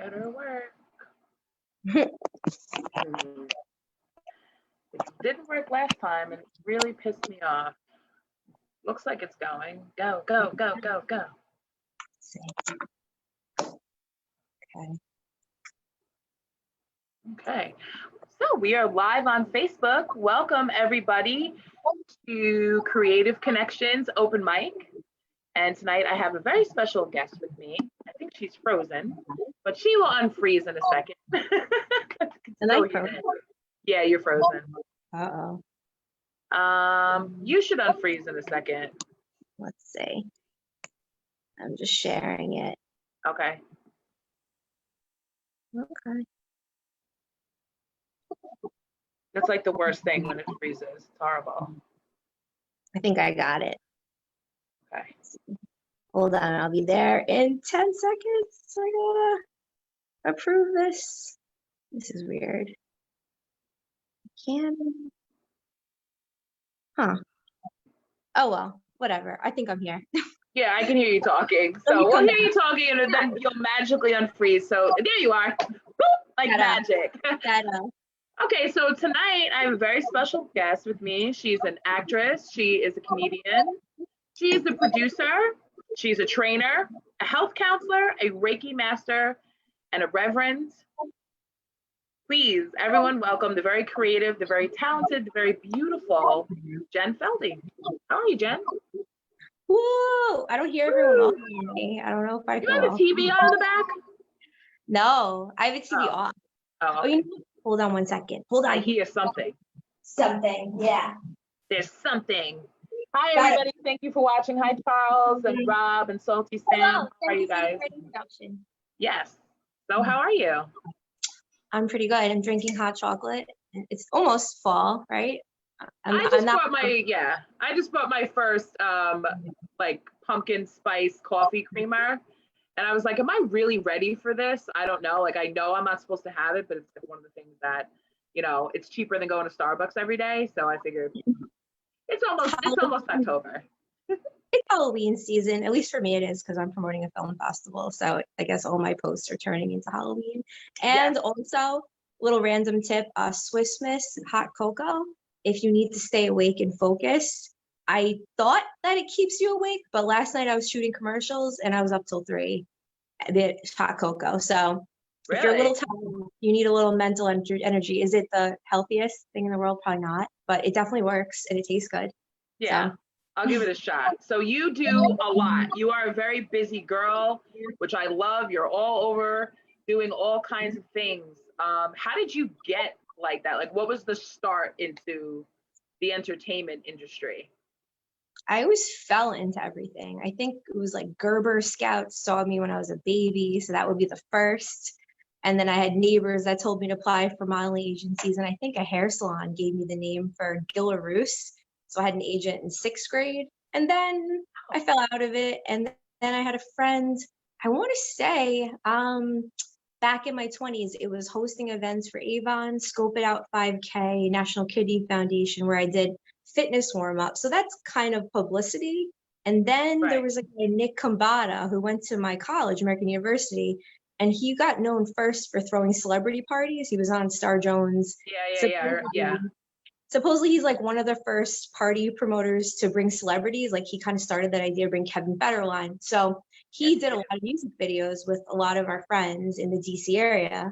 Better work. It didn't work last time and it really pissed me off. Looks like it's going. Go, go, go, go, go. Okay. So we are live on Facebook. Welcome everybody to Creative Connections Open Mic. And tonight I have a very special guest with me. I think she's frozen, but she will unfreeze in a second. Am I frozen? Yeah, you're frozen. Uh-oh. You should unfreeze in a second. Let's see. I'm just sharing it. Okay. Okay. That's like the worst thing when it freezes. It's horrible. I think I got it. Okay. Hold on, I'll be there in 10 seconds. I gotta approve this. This is weird. Huh. Oh well, whatever. I think I'm here. Yeah, I can hear you talking. So we'll hear you talking and then you'll magically unfreeze. So there you are. Like magic. Okay, so tonight I have a very special guest with me. She's an actress. She is a comedian. She is a producer. She's a trainer, a health counselor, a Reiki master, and a reverend. Please, everyone, welcome the very creative, the very talented, the very beautiful Jen Feldy. How are you, Jen? Woo! I don't hear everyone else. I don't know if I can. You have a TV on in the back? No, I have a TV off. Oh, okay. Hold on one second. Hold on. I hear something. Something, yeah. There's something. Hi, everybody. Thank you for watching. Hi, Charles and Rob and Salty Sam. How are you guys? Yes. So how are you? I'm pretty good. I'm drinking hot chocolate. It's almost fall, right? I just bought my first like pumpkin spice coffee creamer. And I was like, am I really ready for this? I don't know. Like, I know I'm not supposed to have it, but it's one of the things that, you know, it's cheaper than going to Starbucks every day. So I figured it's almost October. It's Halloween season. At least for me it is, because I'm promoting a film festival. So I guess all my posts are turning into Halloween. And also, little random tip, Swiss Miss hot cocoa. If you need to stay awake and focus, I thought that it keeps you awake, but last night I was shooting commercials and I was up till 3. It's hot cocoa. So if you're a little tired, you need a little mental energy. Is it the healthiest thing in the world? Probably not, but it definitely works and it tastes good. Yeah, so. I'll give it a shot. So you do a lot. You are a very busy girl, which I love. You're all over doing all kinds of things. How did you get like that? Like, what was the start into the entertainment industry? I always fell into everything. I think it was like Gerber Scouts saw me when I was a baby, so that would be the first. And then I had neighbors that told me to apply for modeling agencies, and I think a hair salon gave me the name for Gila Roos. So I had an agent in 6th grade, and then I fell out of it. And then I had a friend, I want to say, back in my 20s, it was hosting events for Avon, Scope It Out 5K, National Kidney Foundation, where I did fitness warm-up. So that's kind of publicity. And then there was like Nick Kambata, who went to my college, American University, and he got known first for throwing celebrity parties. He was on Star Jones. Yeah. Supposedly he's like one of the first party promoters to bring celebrities. Like he kind of started that idea to bring Kevin Federline. So he did a lot of music videos with a lot of our friends in the DC area.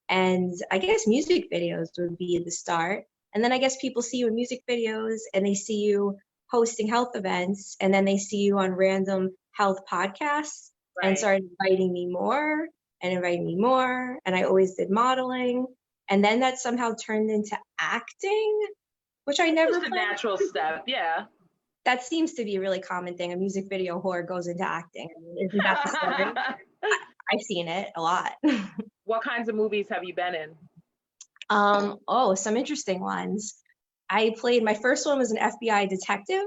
And I guess music videos would be the start. And then I guess people see you in music videos and they see you hosting health events, and then they see you on random health podcasts and started inviting me more. And I always did modeling. And then that somehow turned into acting, which I never planned. Just a natural step, yeah. That seems to be a really common thing. A music video whore goes into acting. Isn't that the story? I've seen it a lot. What kinds of movies have you been in? Some interesting ones. My first one was an FBI detective.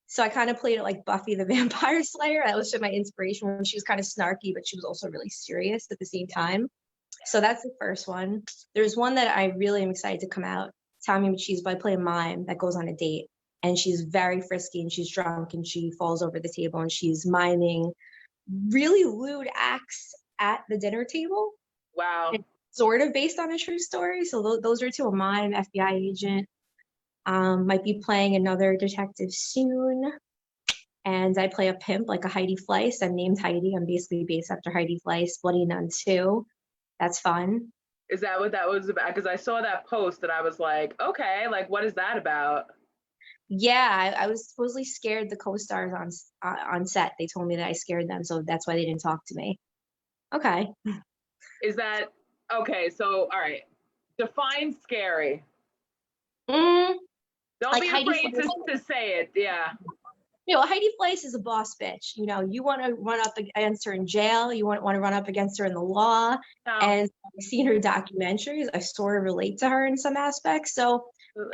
So I kind of played it like Buffy the Vampire Slayer. That was my inspiration when she was kind of snarky, but she was also really serious at the same time. So that's the first one. There's one that I really am excited to come out. Tommy McCheese, but I play a mime that goes on a date. And she's very frisky and she's drunk and she falls over the table and she's miming really lewd acts at the dinner table. Wow. It's sort of based on a true story. So those are two of mine. FBI agent. Might be playing another detective soon. And I play a pimp, like a Heidi Fleiss. I'm named Heidi. I'm basically based after Heidi Fleiss, Bloody Nun 2. That's fun. Is that what that was about? Because I saw that post and I was like, okay, like what is that about? Yeah, I was supposedly scared the co-stars on set. They told me that I scared them, so that's why they didn't talk to me. Okay. Is that okay? So all right, define scary. Mm, Don't like be Heidi afraid to say it. Yeah. Heidi Fleiss is a boss bitch. You want to run up against her in jail. You want to run up against her in the law. No. And I've seen her documentaries. I sort of relate to her in some aspects. So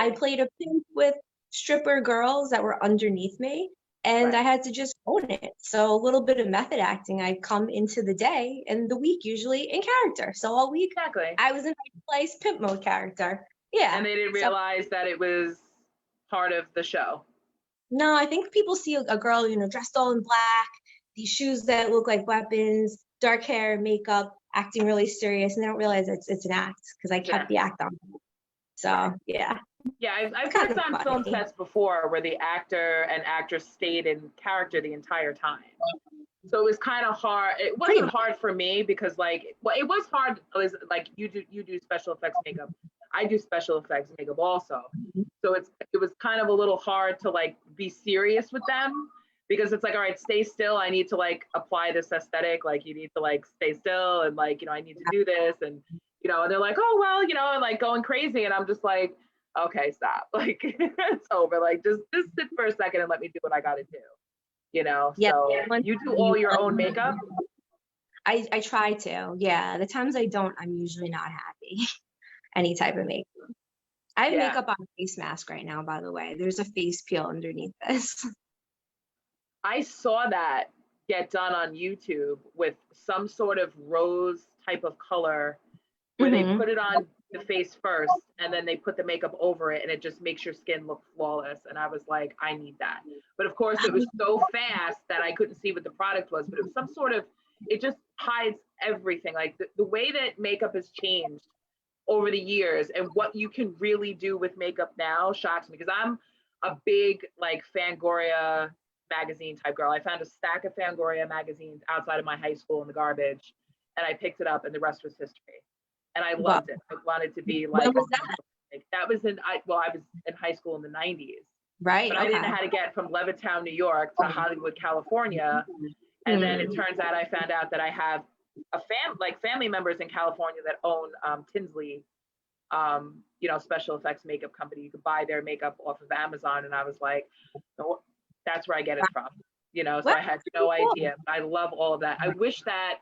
I played a pimp with stripper girls that were underneath me, and I had to just own it. So a little bit of method acting. I come into the day and the week usually in character. So all week I was in Heidi Fleiss pimp mode character. Yeah. And they didn't realize that it was part of the show. No, I think people see a girl, dressed all in black, these shoes that look like weapons, dark hair, makeup, acting really serious, and they don't realize it's an act because I kept the act on. So, yeah. Yeah, I've worked on film sets before where the actor and actress stayed in character the entire time. So it was kind of hard. It wasn't hard for me because it was hard. It was like you do special effects makeup. I do special effects makeup also. So it was kind of a little hard to be serious with them because it's like, all right, stay still. I need to apply this aesthetic. You need to stay still and I need to do this. And, and they're like, oh, well, and going crazy. And I'm just like, okay, stop. It's over. Just sit for a second and let me do what I got to do. So you do all your own makeup? I try to. Yeah. The times I don't, I'm usually not happy. Any type of makeup. I have makeup on a face mask right now, by the way. There's a face peel underneath this. I saw that get done on YouTube with some sort of rose type of color where they put it on the face first and then they put the makeup over it and it just makes your skin look flawless. And I was like, I need that. But of course, it was so fast that I couldn't see what the product was, but it was some sort of, it just hides everything. The way that makeup has changed over the years and what you can really do with makeup now shocks me because I'm a big Fangoria magazine type girl. I found a stack of Fangoria magazines outside of my high school in the garbage and I picked it up and the rest was history. And I loved it. I wanted to be when was that? That was I was in high school in the 90s. Right. But I didn't know how to get from Levittown, New York to Hollywood, California. And then it turns out I found out that I have family members in California that own Tinsley, special effects makeup company. You could buy their makeup off of Amazon, and I was like, oh, that's where I get it from. So I had no idea. I love all of that. I wish that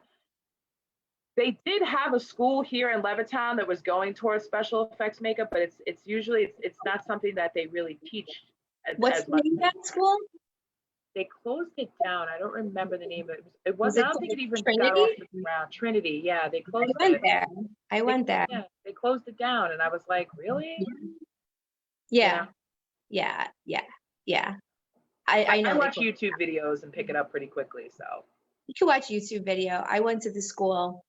they did have a school here in Levittown that was going towards special effects makeup, but it's usually not something that they really teach. What's the name of that school? They closed it down. I don't remember the name of it. It wasn't. I don't think it even got off the ground. Trinity. Yeah, they closed it. I went there. Yeah, they closed it down, and I was like, really? Yeah. I know. I watch YouTube videos and pick it up pretty quickly. So you can watch YouTube video. I went to the school.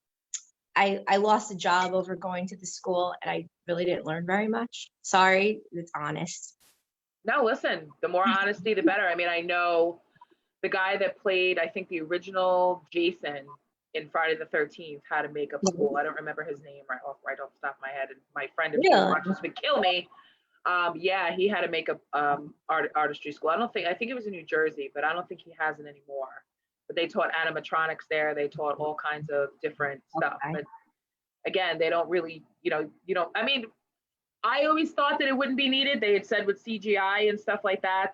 I lost a job over going to the school, and I really didn't learn very much. Sorry, it's honest. No, listen, the more honesty, the better. I mean, I know the guy that played, I think, the original Jason in Friday the 13th had a makeup school. I don't remember his name right off the top of my head. And my friend, if he watches, would kill me. He had a makeup artistry school. I think it was in New Jersey, but I don't think he has it anymore. But they taught animatronics there. They taught all kinds of different stuff. But again, they don't really, I always thought that it wouldn't be needed. They had said with CGI and stuff like that,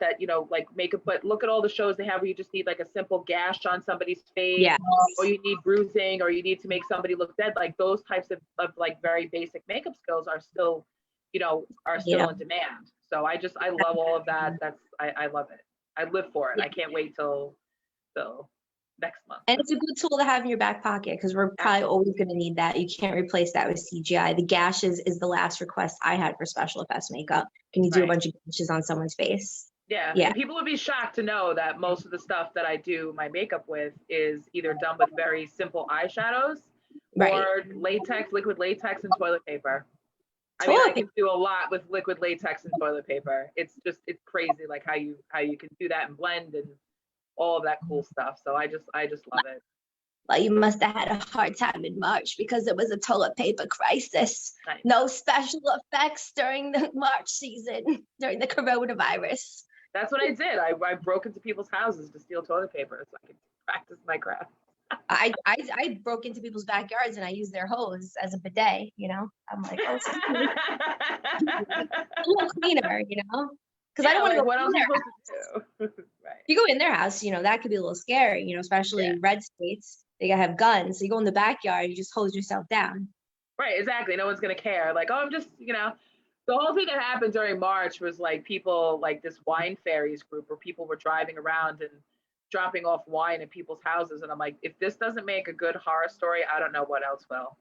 makeup, but look at all the shows they have where you just need a simple gash on somebody's face, or you need bruising, or you need to make somebody look dead. Those types of very basic makeup skills are still, in demand. So I love all of that. I love it. I live for it. I can't wait till next month. And it's a good tool to have in your back pocket because we're probably always going to need that. You can't replace that with CGI. The gashes is the last request I had for special effects makeup. Can you do a bunch of gashes on someone's face? Yeah. Yeah. And people would be shocked to know that most of the stuff that I do my makeup with is either done with very simple eyeshadows Right. or latex, liquid latex, and toilet paper. I mean, I Toilet can do a lot with liquid latex and toilet paper. It's crazy, like how you can do that and blend and all of that cool stuff. So I just love it. Well, you must have had a hard time in March because it was a toilet paper crisis. Nice. No special effects during the March season, during the coronavirus. That's what I did. I broke into people's houses to steal toilet paper so I could practice my craft. I broke into people's backyards and I used their hose as a bidet, you know? I'm like, oh, a little cleaner, you know? Because I don't want to go what else in am I their supposed to do? Right. If you go in their house, you know, that could be a little scary, you know, especially in red states. They gotta have guns. So you go in the backyard, you just hose yourself down. Right, exactly. No one's gonna care. Like, oh, I'm just, the whole thing that happened during March was like people, like this wine fairies group where people were driving around and dropping off wine in people's houses. And I'm like, if this doesn't make a good horror story, I don't know what else will.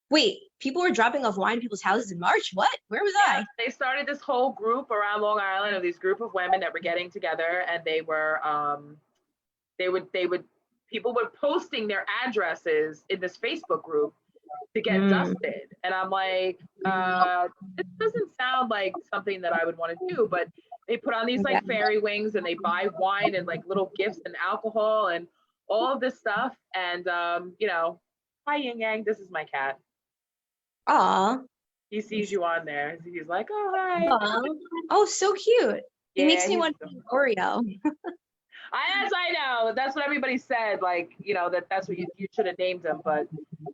Wait, people were dropping off wine in people's houses in March? What? Where was I? They started this whole group around Long Island of these group of women that were getting together, and they were, people were posting their addresses in this Facebook group to get dusted. And I'm like, this doesn't sound like something that I would want to do, but they put on these like fairy wings and they buy wine and like little gifts and alcohol and all of this stuff. And, hi Yin Yang, this is my cat. Aw. He sees you on there. He's like, oh, hi. Aww. Oh, so cute. It makes me want to eat Oreo. I know. That's what everybody said. Like, that's what you should have named him. But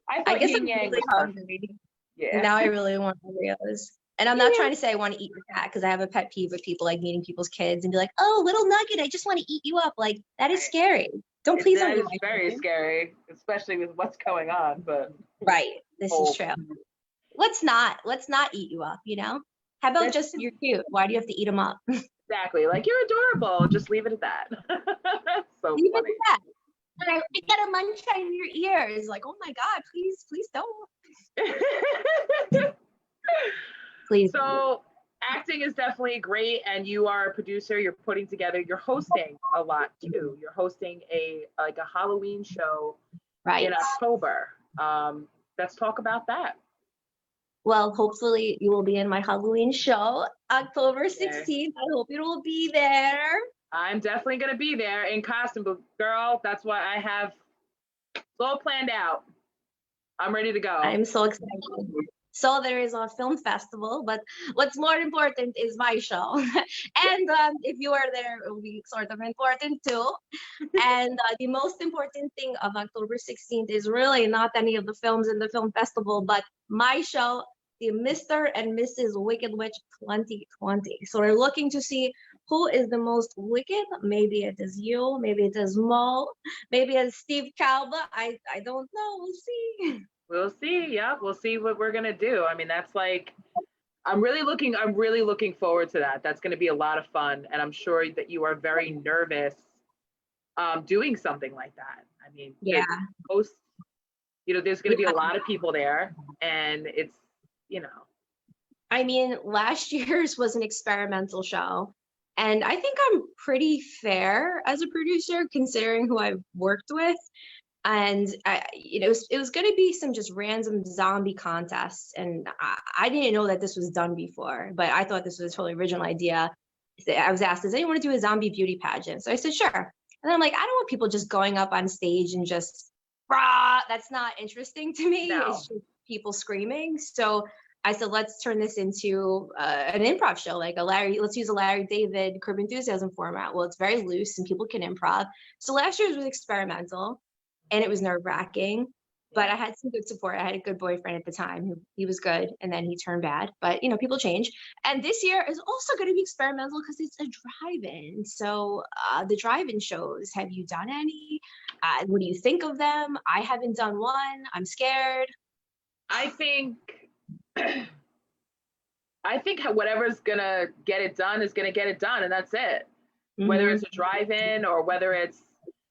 I guess Yin I'm Yang really hungry. Yeah. Now I really want Oreos. And I'm not trying to say I want to eat your cat because I have a pet peeve with people like meeting people's kids and be like, oh, little nugget, I just want to eat you up. Like, that is scary. Don't please don't. That is very scary, especially with what's going on. But right. This is true. Let's not eat you up, you know? How about just you're cute? Why do you have to eat them up? Exactly. Like, you're adorable. Just leave it at that. So leave funny. it at that. I got a munch on your ears. Like, oh my God, please don't. Please. So acting is definitely great, and you are a producer. You're putting together. You're hosting a lot too. You're hosting a Halloween show in October. Let's talk about that. Well, hopefully you will be in my Halloween show, October 16th. I hope you will be there. I'm definitely going to be there in costume, but girl, that's why I have it all planned out. I'm ready to go. I'm so excited. So there is a film festival, but what's more important is my show. And if you are there, it will be sort of important too. And the most important thing of October 16th is really not any of the films in the film festival, but my show, the Mr. and Mrs. Wicked Witch 2020. So we're looking to see who is the most wicked. Maybe it is you, maybe it is Mo, maybe it's Steve Calva. I don't know. We'll see. We'll see. Yeah, we'll see what we're gonna do. I mean, that's like, I'm really looking forward to that. That's gonna be a lot of fun, and I'm sure that you are very nervous doing something like that. I mean, there's gonna be a lot of people there, and it's, I mean, last year's was an experimental show, and I think I'm pretty fair as a producer considering who I've worked with. And it was going to be some just random zombie contests, and I didn't know that this was done before, but I thought this was a totally original idea. I was asked, does anyone want to do a zombie beauty pageant? So I said, sure. And then I'm like, I don't want people just going up on stage and just, rah! That's not interesting to me. No. It's just people screaming. So I said, let's turn this into an improv show, like let's use a Larry David Curb Enthusiasm format. Well, it's very loose and people can improv. So last year's was experimental. And it was nerve-wracking, but I had some good support. I had a good boyfriend at the time. He was good, and then he turned bad. But, people change. And this year is also going to be experimental because it's a drive-in. So the drive-in shows, have you done any? What do you think of them? I haven't done one. I'm scared. I think whatever's going to get it done is going to get it done, and that's it. Mm-hmm. Whether it's a drive-in or whether it's,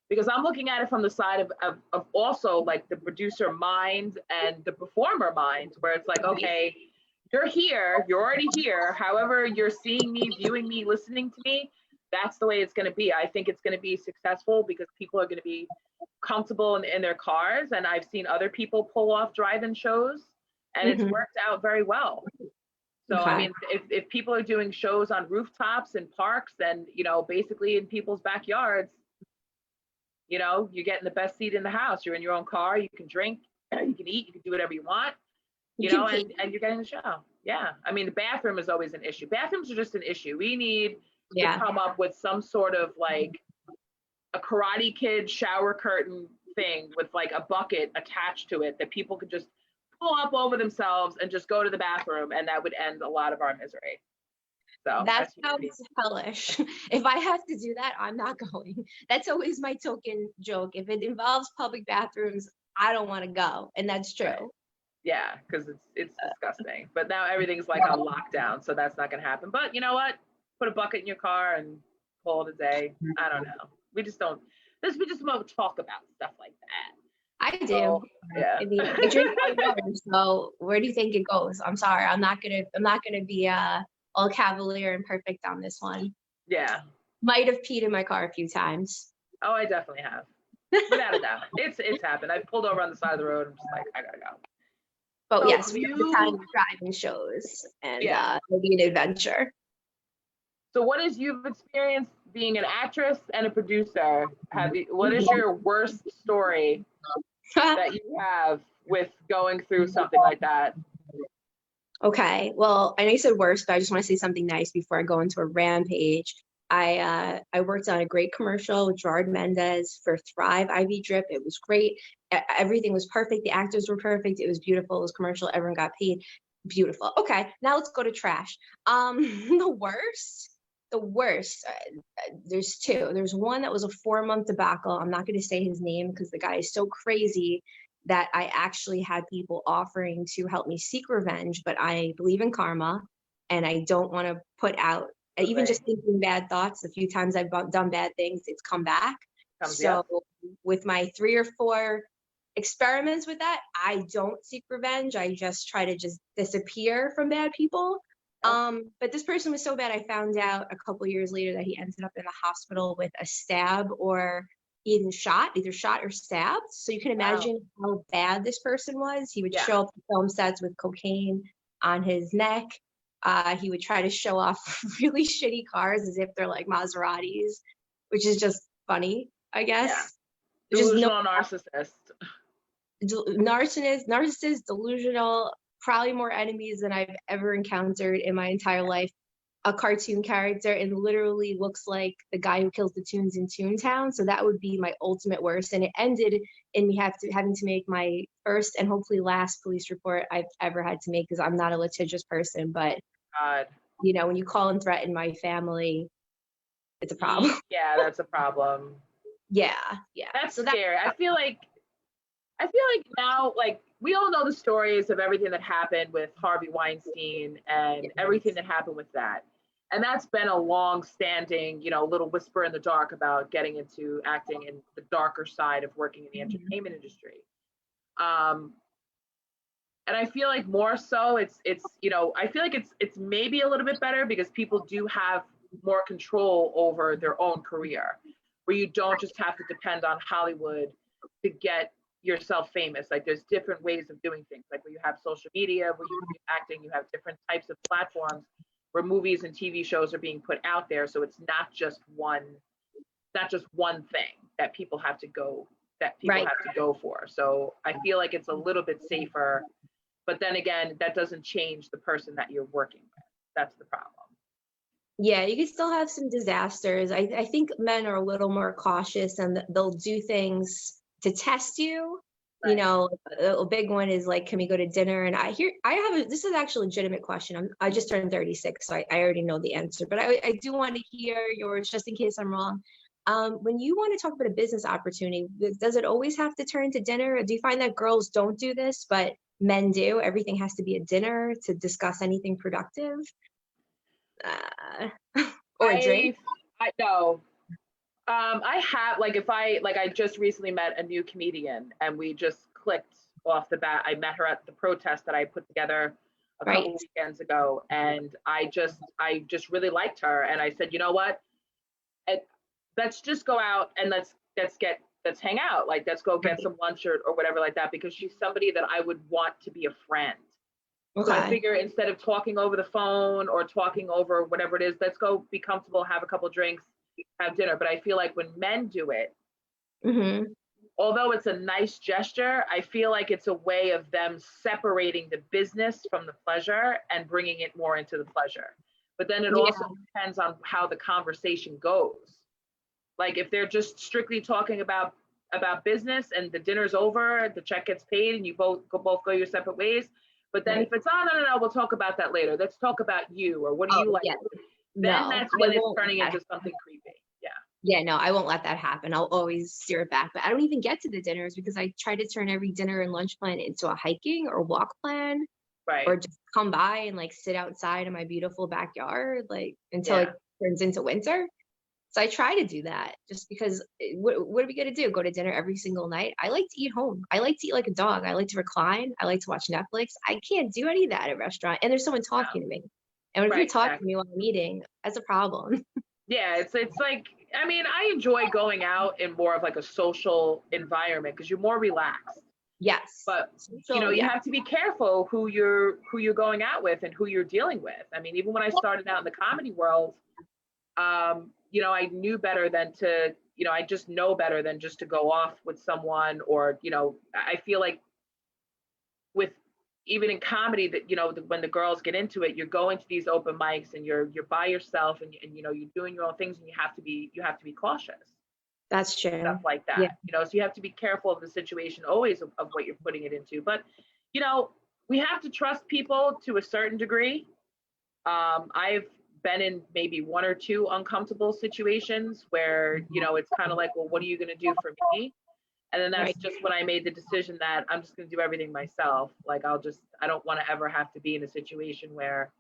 because I'm looking at it from the side of also like the producer mind and the performer mind, where it's like, okay, you're here, you're already here. However, you're seeing me, viewing me, listening to me, that's the way it's going to be. I think it's going to be successful because people are going to be comfortable in their cars. And I've seen other people pull off drive-in shows and it's worked out very well. So, I mean, if people are doing shows on rooftops and parks and, you know, basically in people's backyards, you know, you're getting the best seat in the house. You're in your own car. You can drink, you can eat, you can do whatever you want, you know, and you're getting the show. Yeah. I mean, the bathroom is always an issue. Bathrooms are just an issue. We need to come up with some sort of like a Karate Kid shower curtain thing with like a bucket attached to it that people could just pull up over themselves and just go to the bathroom, and that would end a lot of our misery. So that sounds hellish. If I have to do that, I'm not going. That's always my token joke. If it involves public bathrooms, I don't want to go, and that's true. Right. Yeah, because it's disgusting. But now everything's like on lockdown, so that's not gonna happen. But you know what? Put a bucket in your car and call it a day. I don't know. We just won't talk about stuff like that. I do. So, yeah. I mean, I drink water, so where do you think it goes? I'm sorry. I'm not gonna be all cavalier and perfect on this one. Yeah. Might have peed in my car a few times. Oh, I definitely have. Without a doubt. It's happened. I've pulled over on the side of the road and just like, I gotta go. But so yes, we have the time of driving shows and it'll be an adventure. So what is you've experienced being an actress and a producer? What is your worst story that you have with going through something like that? Okay, well, I know you said worst, but I just want to say something nice before I go into a rampage. I worked on a great commercial with Gerard Mendez for Thrive IV Drip. It was great. Everything was perfect. The actors were perfect. It was beautiful. It was commercial. Everyone got paid. Beautiful. Okay, now let's go to trash. The worst. There's two. There's one that was a 4-month debacle. I'm not going to say his name because the guy is so crazy that I actually had people offering to help me seek revenge, but I believe in karma and I don't want to put out, even just thinking bad thoughts. A few times I've done bad things, it's come back. With my 3 or 4 experiments with that, I don't seek revenge. I just try to just disappear from bad people. But this person was so bad, I found out a couple years later that he ended up in the hospital with a stab or either shot or stabbed. So you can imagine how bad this person was. He would show up to film sets with cocaine on his neck. He would try to show off really shitty cars as if they're like Maseratis, which is just funny, I guess. Yeah. Delusional narcissist, delusional, probably more enemies than I've ever encountered in my entire life. A cartoon character and literally looks like the guy who kills the Toons in Toontown. So that would be my ultimate worst. And it ended in me having to make my first and hopefully last police report I've ever had to make, because I'm not a litigious person. But, you know, when you call and threaten my family, it's a problem. Yeah, that's a problem. Yeah. That's scary. I feel like now, like, we all know the stories of everything that happened with Harvey Weinstein and everything that happened with that. And that's been a long-standing, you know, little whisper in the dark about getting into acting and the darker side of working in the entertainment industry. And I feel like more so it's you know, I feel like it's maybe a little bit better because people do have more control over their own career, where you don't just have to depend on Hollywood to get yourself famous. Like, there's different ways of doing things. Like, where you have social media, where you do acting, you have different types of platforms where movies and TV shows are being put out there. So it's not just one thing that people have to go for. So I feel like it's a little bit safer, but then again, that doesn't change the person that you're working with. That's the problem. Yeah, you can still have some disasters. I think men are a little more cautious and they'll do things to test you. Right. You know, a big one is like, can we go to dinner? And this is actually a legitimate question. I just turned 36, so I already know the answer, but I do want to hear yours just in case I'm wrong. When you want to talk about a business opportunity, does it always have to turn to dinner? Or do you find that girls don't do this, but men do? Everything has to be a dinner to discuss anything productive? Or a drink? I know. I have, I just recently met a new comedian and we just clicked off the bat. I met her at the protest that I put together a couple weekends ago, and I just really liked her. And I said, you know what? let's just go out and let's hang out. Like, let's go get some lunch or whatever like that, because she's somebody that I would want to be a friend. So I figure instead of talking over the phone or talking over whatever it is, let's go be comfortable, have a couple drinks, have dinner. But I feel like when men do it, although it's a nice gesture, I feel like it's a way of them separating the business from the pleasure and bringing it more into the pleasure. But then it also depends on how the conversation goes. Like, if they're just strictly talking about business and the dinner's over, the check gets paid, and you both go your separate ways. But then if it's, oh, no, we'll talk about that later. Let's talk about you, or what do you like? Then that's when it's turning into something creepy. Yeah, no, I won't let that happen. I'll always steer it back. But I don't even get to the dinners because I try to turn every dinner and lunch plan into a hiking or walk plan. Right. Or just come by and like sit outside in my beautiful backyard, like until it turns into winter. So I try to do that just because what are we going to do? Go to dinner every single night? I like to eat home. I like to eat like a dog. I like to recline. I like to watch Netflix. I can't do any of that at a restaurant. And there's someone talking to me. And if you're talking to me while I'm eating, that's a problem. Yeah, it's like, I mean, I enjoy going out in more of like a social environment because you're more relaxed. Yes. But you have to be careful who you're going out with and who you're dealing with. I mean, even when I started out in the comedy world, I knew better than to, I just know better than just to go off with someone, or, I feel like with even in comedy that, when the girls get into it, you're going to these open mics and you're by yourself and you're doing your own things, and you have to be cautious. That's true. Stuff like that. Yeah. So you have to be careful of the situation always of what you're putting it into. But, we have to trust people to a certain degree. I've been in maybe one or two uncomfortable situations where, it's kind of like, well, what are you going to do for me? And then that's just when I made the decision that I'm just going to do everything myself. Like, I don't want to ever have to be in a situation where,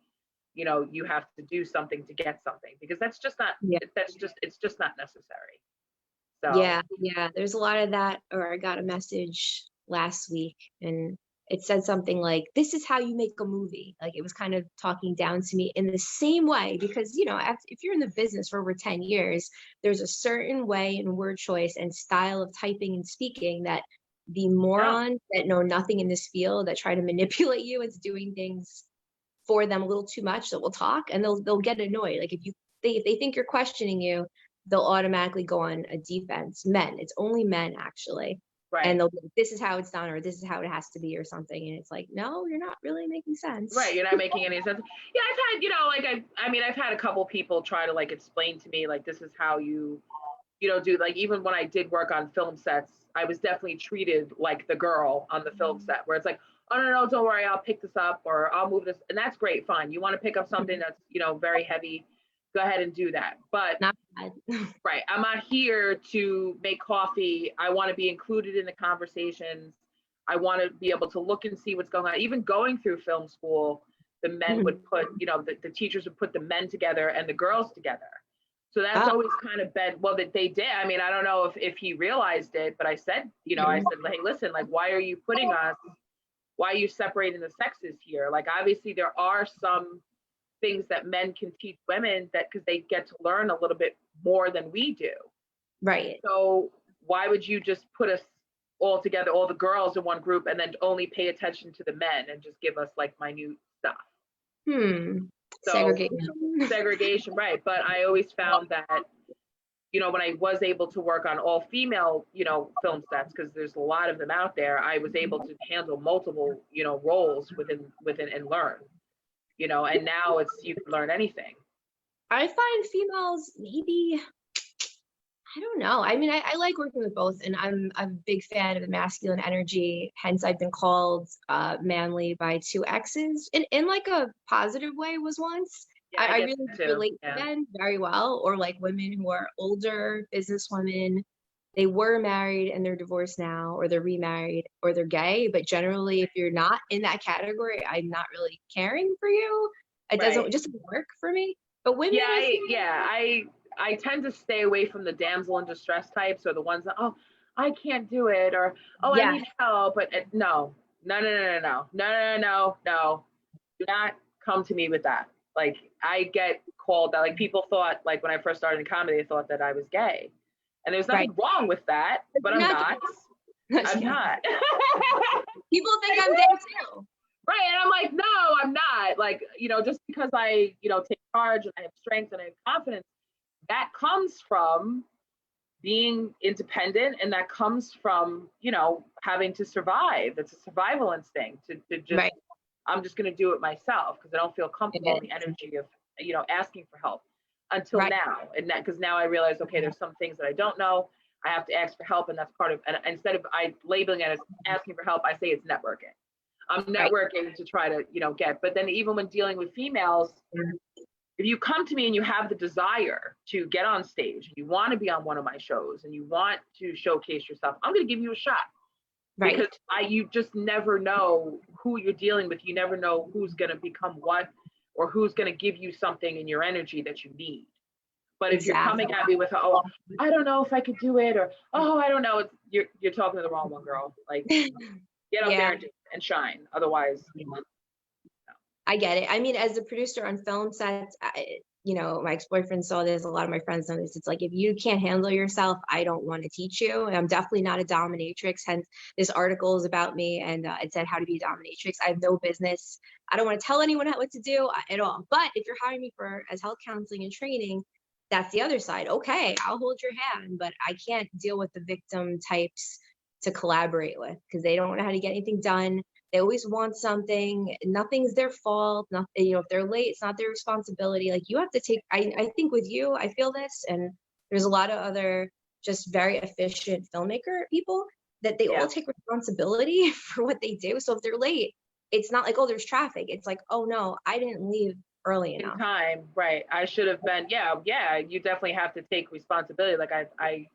you have to do something to get something, because that's just not, it's just not necessary. So. Yeah. There's a lot of that. Or I got a message last week and it said something like, this is how you make a movie. Like, it was kind of talking down to me in the same way, because, if you're in the business for over 10 years, there's a certain way and word choice and style of typing and speaking that the morons that know nothing in this field, that try to manipulate you into doing things for them a little too much, that will talk and they'll get annoyed. Like, if they think you're questioning you, they'll automatically go on a defense. It's only men, actually. Right. And they'll be like, this is how it's done, or this is how it has to be, or something. And it's like, no, you're not really making sense. Right. You're not making any sense. Yeah, I've had, I've had a couple people try to like explain to me, like, this is how you do, like, even when I did work on film sets, I was definitely treated like the girl on the film set, where it's like, oh, no, don't worry, I'll pick this up, or I'll move this. And that's great. Fine. You want to pick up something that's, very heavy, go ahead and do that. But not bad. Right. I'm not here to make coffee. I want to be included in the conversations. I want to be able to look and see what's going on. Even going through film school, the men would put, the teachers would put the men together and the girls together. So that's always kind of been, well, that they did. I mean, I don't know if he realized it, but I said, I said, hey, listen, like, why are you separating the sexes here? Like, obviously there are some things that men can teach women, that because they get to learn a little bit more than we do. Right. So why would you just put us all together, all the girls in one group, and then only pay attention to the men and just give us like minute stuff? So, segregation, right. But I always found that, when I was able to work on all female, film sets, because there's a lot of them out there, I was able to handle multiple, roles within and learn. And now you can learn anything. I find females maybe, I don't know. I mean, I like working with both, and I'm a big fan of the masculine energy. Hence, I've been called manly by two exes in like a positive way was once. Yeah, I really relate to men very well, or like women who are older business women. They were married and they're divorced now, or they're remarried, or they're gay. But generally, if you're not in that category, I'm not really caring for you. It doesn't work for me. But women, I tend to stay away from the damsel in distress types, or the ones that, oh, I can't do it, or I need help. But no. Do not come to me with that. Like I get called that, like people thought, like when I first started in comedy, they thought that I was gay. And there's nothing wrong with that, but I'm not. I'm not. People think I'm gay too. Right. And I'm like, no, I'm not. Like, you know, just because I, you know, take charge and I have strength and I have confidence, that comes from being independent, and that comes from, you know, having to survive. It's a survival instinct to just, I'm just going to do it myself because I don't feel comfortable in the energy of, you know, asking for help until now. And that, because now I realize, okay, there's some things that I don't know. I have to ask for help, and that's part of, and instead of I labeling it as asking for help, I say it's networking. I'm networking to try to, you know, get, but then even when dealing with females, if you come to me and you have the desire to get on stage, and you want to be on one of my shows and you want to showcase yourself, I'm going to give you a shot. Because you just never know who you're dealing with. You never know who's going to become what, or who's going to give you something in your energy that you need. But if you're coming at me with, oh, I don't know if I could do it, or, oh, I don't know, you're talking to the wrong one, girl. Like, get out there and shine. Otherwise, no. I get it. I mean, as a producer on film sets, you know, my ex-boyfriend saw this, a lot of my friends know this. It's like, if you can't handle yourself, I don't want to teach you. And I'm definitely not a dominatrix. Hence, this article is about me, and it said how to be a dominatrix. I have no business. I don't want to tell anyone what to do at all. But if you're hiring me as health counseling and training, that's the other side. Okay, I'll hold your hand, but I can't deal with the victim types to collaborate with, because they don't know how to get anything done. They always want something. Nothing's their fault. Nothing, you know, if they're late, it's not their responsibility. Like, you have to take, I think with you, I feel this, and there's a lot of other just very efficient filmmaker people that they all take responsibility for what they do. So if they're late, it's not like, oh, there's traffic. It's like, oh no, I didn't leave early enough. In time, right. I should have been, you definitely have to take responsibility. Like I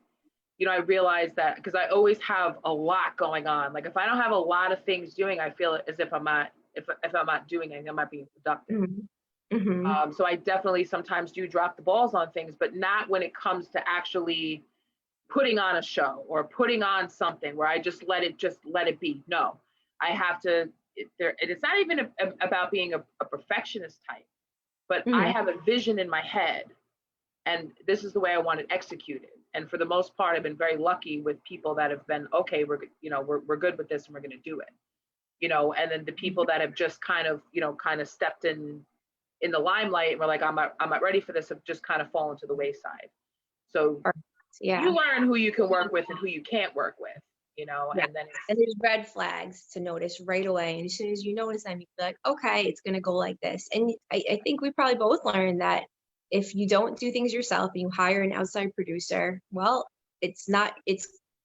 you know, I realize that because I always have a lot going on. Like if I don't have a lot of things doing, I feel as if I'm not, if I'm not doing anything, I'm not being productive. So I definitely sometimes do drop the balls on things, but not when it comes to actually putting on a show or putting on something where I just let it be. No, I have to, it's not even about being a perfectionist type, but I have a vision in my head, and this is the way I want it executed. And for the most part, I've been very lucky with people that have been, okay, we're good with this and we're going to do it, you know. And then the people that have just kind of stepped in the limelight and were like, I'm not ready for this, have just kind of fallen to the wayside. So you learn who you can work with and who you can't work with, you know. And then there's red flags to notice right away. And as soon as you notice them, you be like, okay, it's going to go like this. And I think we probably both learned that if you don't do things yourself and you hire an outside producer, well, it's out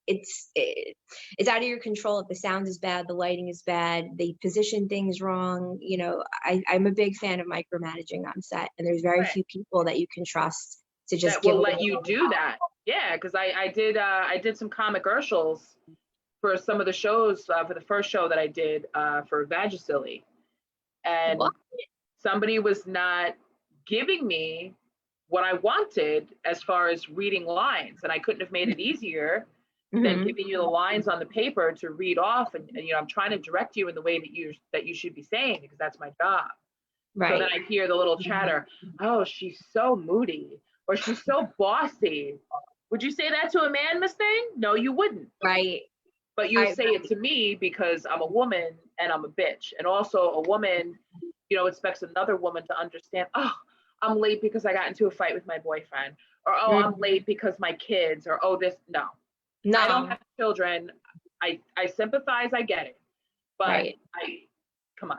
of your control. If the sound is bad, the lighting is bad, they position things wrong. You know, I'm a big fan of micromanaging on set, and there's very few people that you can trust to just will let you do that. Yeah, because I did some comic commercials for some of the shows, for the first show that I did for Vagisilly, and somebody was not giving me what I wanted as far as reading lines, and I couldn't have made it easier than giving you the lines on the paper to read off, and you know, I'm trying to direct you in the way that you should be saying, because that's my job. Right. So then I hear the little chatter, oh, she's so moody, or she's so bossy. Would you say that to a man, Miss Thing? No, you wouldn't. Right. But you say it to me because I'm a woman and I'm a bitch. And also a woman, you know, expects another woman to understand, oh, I'm late because I got into a fight with my boyfriend, or oh, I'm late because my kids, or oh, this. No, I don't have children. I sympathize. I get it, but come on,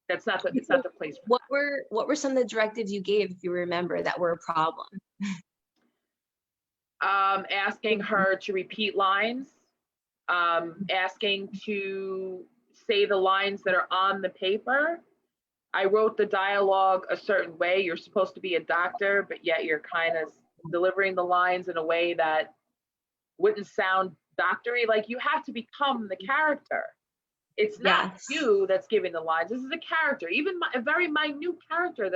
it's not the place for what were some of the directives you gave, if you remember, that were a problem? Asking her to repeat lines, asking to say the lines that are on the paper. I wrote the dialogue a certain way. You're supposed to be a doctor, but yet you're kind of delivering the lines in a way that wouldn't sound doctory. Like, you have to become the character. It's not you that's giving the lines. This is a character, even a very minute character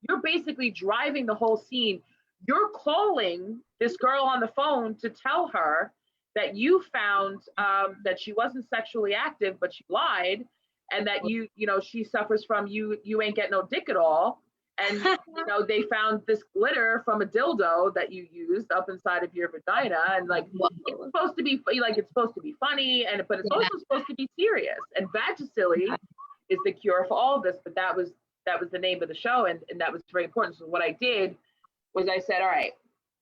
you're basically driving the whole scene. You're calling this girl on the phone to tell her that you found that she wasn't sexually active, but she lied, and that you know, she suffers from you ain't get no dick at all. And they found this glitter from a dildo that you used up inside of your vagina, and like it's supposed to be funny, and but it's also supposed to be serious. And Vagisilly is the cure for all of this. But that was the name of the show, and that was very important. So what I did was I said, all right,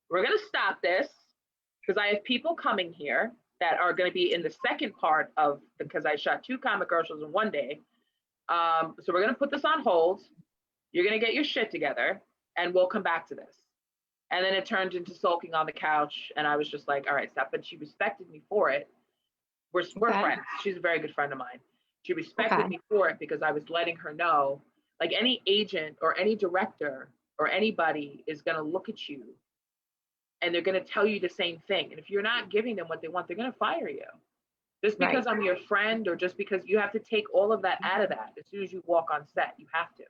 we're gonna stop this because I have people coming here that are going to be in the second part of because I shot 2 comic commercials in one day. So we're going to put this on hold. You're going to get your shit together and we'll come back to this. And then it turned into sulking on the couch. And I was just like, all right, stop. But she respected me for it. We're friends. She's a very good friend of mine. She respected me for it because I was letting her know, like any agent or any director or anybody is going to look at you and they're going to tell you the same thing. And if you're not giving them what they want, they're going to fire you. Just because I'm your friend, or just because you have to take all of that out of that as soon as you walk on set, you have to.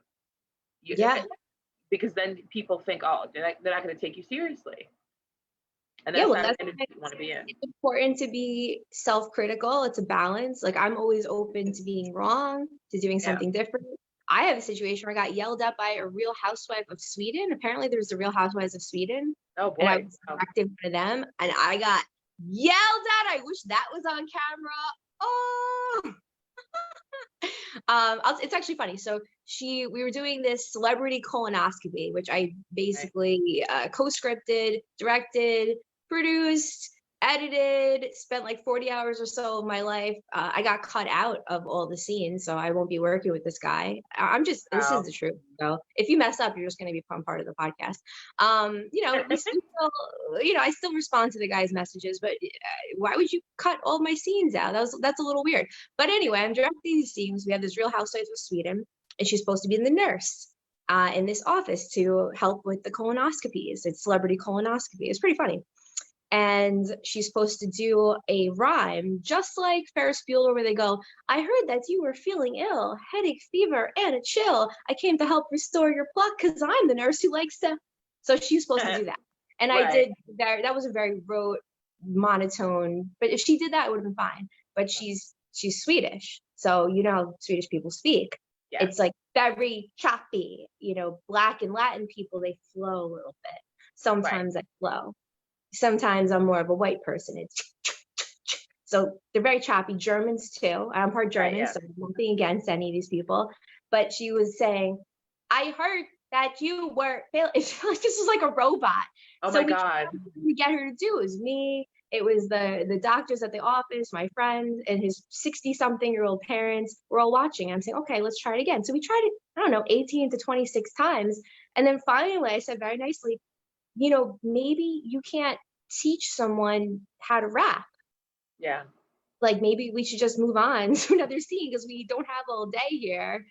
Because then people think, oh, they're not going to take you seriously. And that's not the energy you want to be in. It's important to be self-critical. It's a balance. Like I'm always open to being wrong, to doing something different. I have a situation where I got yelled at by a Real Housewife of Sweden. Apparently there's the Real Housewives of Sweden. Oh boy. And I was directing one of them and I got yelled at. I wish that was on camera. Oh. It's actually funny. So we were doing this celebrity colonoscopy, which I basically co-scripted, directed, produced, edited, spent like 40 hours or so of my life. I got cut out of all the scenes, so I won't be working with this guy. This is the truth. So if you mess up, you're just going to become part of the podcast. I still respond to the guy's messages, but why would you cut all my scenes out? That's a little weird. But anyway, I'm directing these scenes. We have this Real Housewives of Sweden, and she's supposed to be the nurse in this office to help with the colonoscopies. It's celebrity colonoscopy. It's pretty funny. And she's supposed to do a rhyme, just like Ferris Bueller, where they go, I heard that you were feeling ill, headache, fever, and a chill. I came to help restore your pluck because I'm the nurse who likes to. So she's supposed to do that. And I did that. That was a very rote, monotone. But if she did that, it would have been fine. But she's Swedish. So you know how Swedish people speak. Yeah. It's like very choppy. Black and Latin people, they flow a little bit. Sometimes I flow. Sometimes I'm more of a white person. It's so they're very choppy. Germans too. I'm part German, so nothing against any of these people. But she was saying, I heard that you were this was like a robot. Oh my God. We get her to do is me. It was the doctors at the office, my friend, and his 60-something-year-old parents were all watching. I'm saying, okay, let's try it again. So we tried it, I don't know, 18 to 26 times. And then finally I said very nicely, maybe you can't teach someone how to rap. Yeah. Like maybe we should just move on to another scene because we don't have all day here.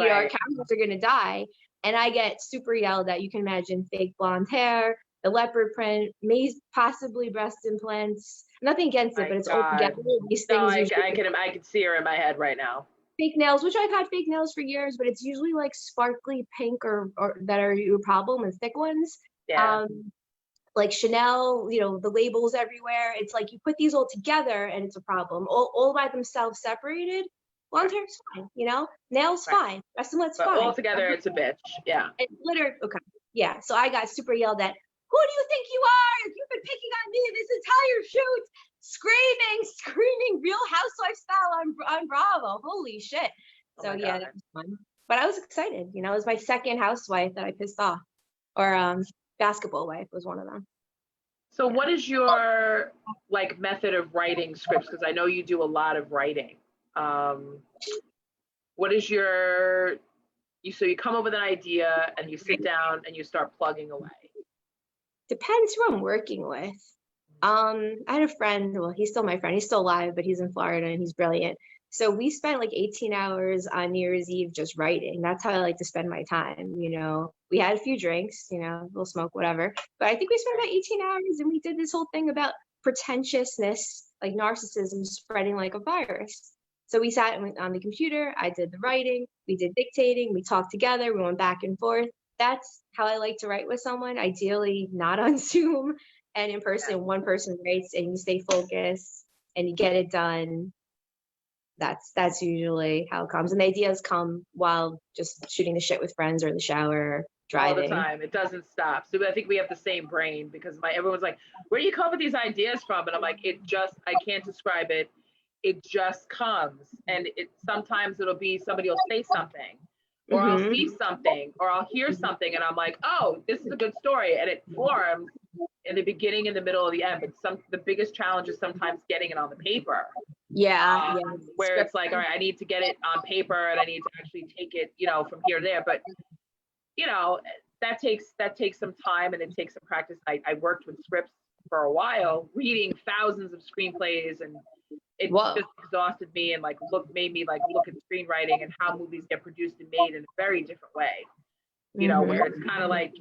Our cameras are going to die. And I get super yelled at. You can imagine fake blonde hair, the leopard print, possibly breast implants. Nothing against it, but it's all together. These things. I can see her in my head right now. Fake nails, which I've had fake nails for years, but it's usually like sparkly pink or that are your problem with thick ones. Yeah. Like Chanel, the labels everywhere. It's like you put these all together and it's a problem. All by themselves separated, blonde hair's fine, nails fine, breast implants fine. All together, it's a bitch. Yeah. And glitter, okay. Yeah. So I got super yelled at. Who do you think you are? You've been picking on me this entire shoot. Screaming Real Housewife style on Bravo. Holy shit. So that was fun. But I was excited. It was my second housewife that I pissed off. Or Basketball Wife was one of them. So what is your method of writing scripts? Because I know you do a lot of writing. What is so you come up with an idea and you sit down and you start plugging away? Depends who I'm working with. I had a friend, well, he's still my friend. He's still alive, but he's in Florida and he's brilliant. So we spent like 18 hours on New Year's Eve just writing. That's how I like to spend my time. We had a few drinks, we'll smoke, whatever. But I think we spent about 18 hours and we did this whole thing about pretentiousness, like narcissism spreading like a virus. So we sat on the computer. I did the writing. We did dictating. We talked together. We went back and forth. That's how I like to write with someone, ideally not on Zoom and in person. One person writes and you stay focused and you get it done. That's usually how it comes. And the ideas come while just shooting the shit with friends or in the shower, driving. All the time. It doesn't stop. So I think we have the same brain because everyone's like, where do you come up with these ideas from? And I'm like, I can't describe it. It just comes. And sometimes it'll be somebody will say something, or I'll see something, or I'll hear something, and I'm like, oh, this is a good story. And it forms in the beginning, in the middle, of the end. But the biggest challenge is sometimes getting it on the paper. Yeah. Where it's like, all right, I need to get it on paper and I need to actually take it, from here to there. But that takes some time and it takes some practice. I worked with scripts for a while, reading thousands of screenplays, and it just exhausted me and made me look at screenwriting and how movies get produced and made in a very different way. Where it's kind of like,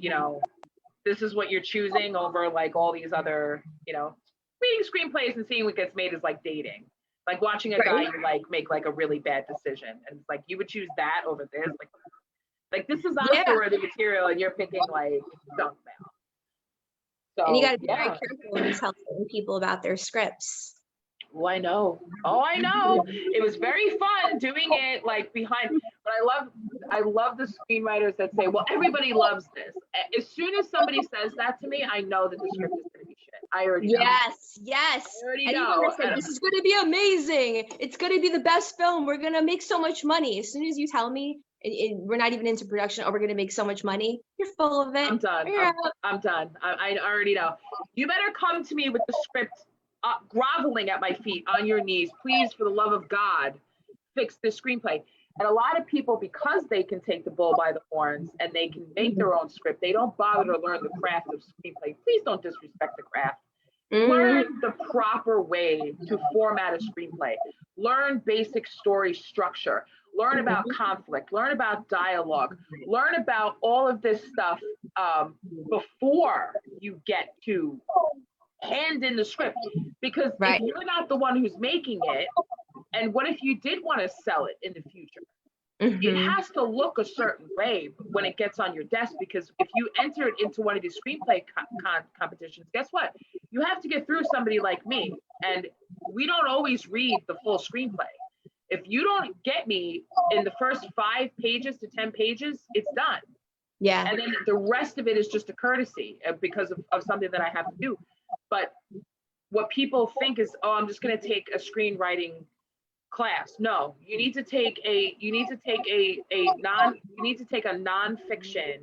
this is what you're choosing over all these other, reading screenplays and seeing what gets made is like dating. Like watching a guy you make a really bad decision, and it's like you would choose that over this. Like this is Oscar-worthy material, and you're picking junk mail. So, and you got to be very careful when you tell people about their scripts. Oh, I know. It was very fun doing it behind. But I love the screenwriters that say, well, everybody loves this. As soon as somebody says that to me, I know that the script is going to be shit. I already know. Yes. I already know. Said, this is going to be amazing. It's going to be the best film. We're going to make so much money. As soon as you tell me we're not even into production, we're going to make so much money, you're full of it. I'm done. I'm done. I already know. You better come to me with the script groveling at my feet, on your knees. Please, for the love of God, fix this screenplay. And a lot of people, because they can take the bull by the horns and they can make their own script, they don't bother to learn the craft of screenplay. Please don't disrespect the craft. Learn the proper way to format a screenplay. Learn basic story structure. Learn about conflict. Learn about dialogue. Learn about all of this stuff before you get to hand in the script. Because if you're not the one who's making it, and what if you did want to sell it in the future? It has to look a certain way when it gets on your desk, because if you enter it into one of these screenplay competitions, guess what? You have to get through somebody like me, and we don't always read the full screenplay. If you don't get me in the first 5 pages to 10 pages, it's done. Yeah. And then the rest of it is just a courtesy because of something that I have to do. But what people think is, oh, I'm just going to take a screenwriting class. No, you need to take a nonfiction,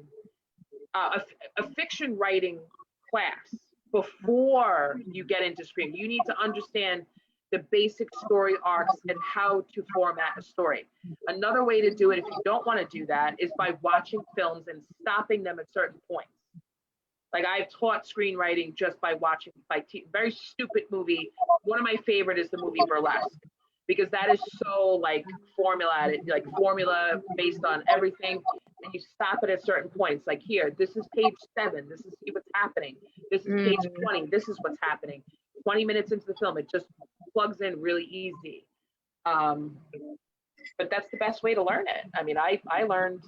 a fiction writing class before you get into screen. You need to understand the basic story arcs and how to format a story. Another way to do it, if you don't want to do that, is by watching films and stopping them at certain points. Like I've taught screenwriting just by watching very stupid movie. One of my favorite is the movie Burlesque, because that is so formula based on everything. And you stop it at certain points. Like here, this is page 7. This is what's happening. This is page 20. This is what's happening. 20 minutes into the film, it just plugs in really easy. But that's the best way to learn it. I mean, I learned,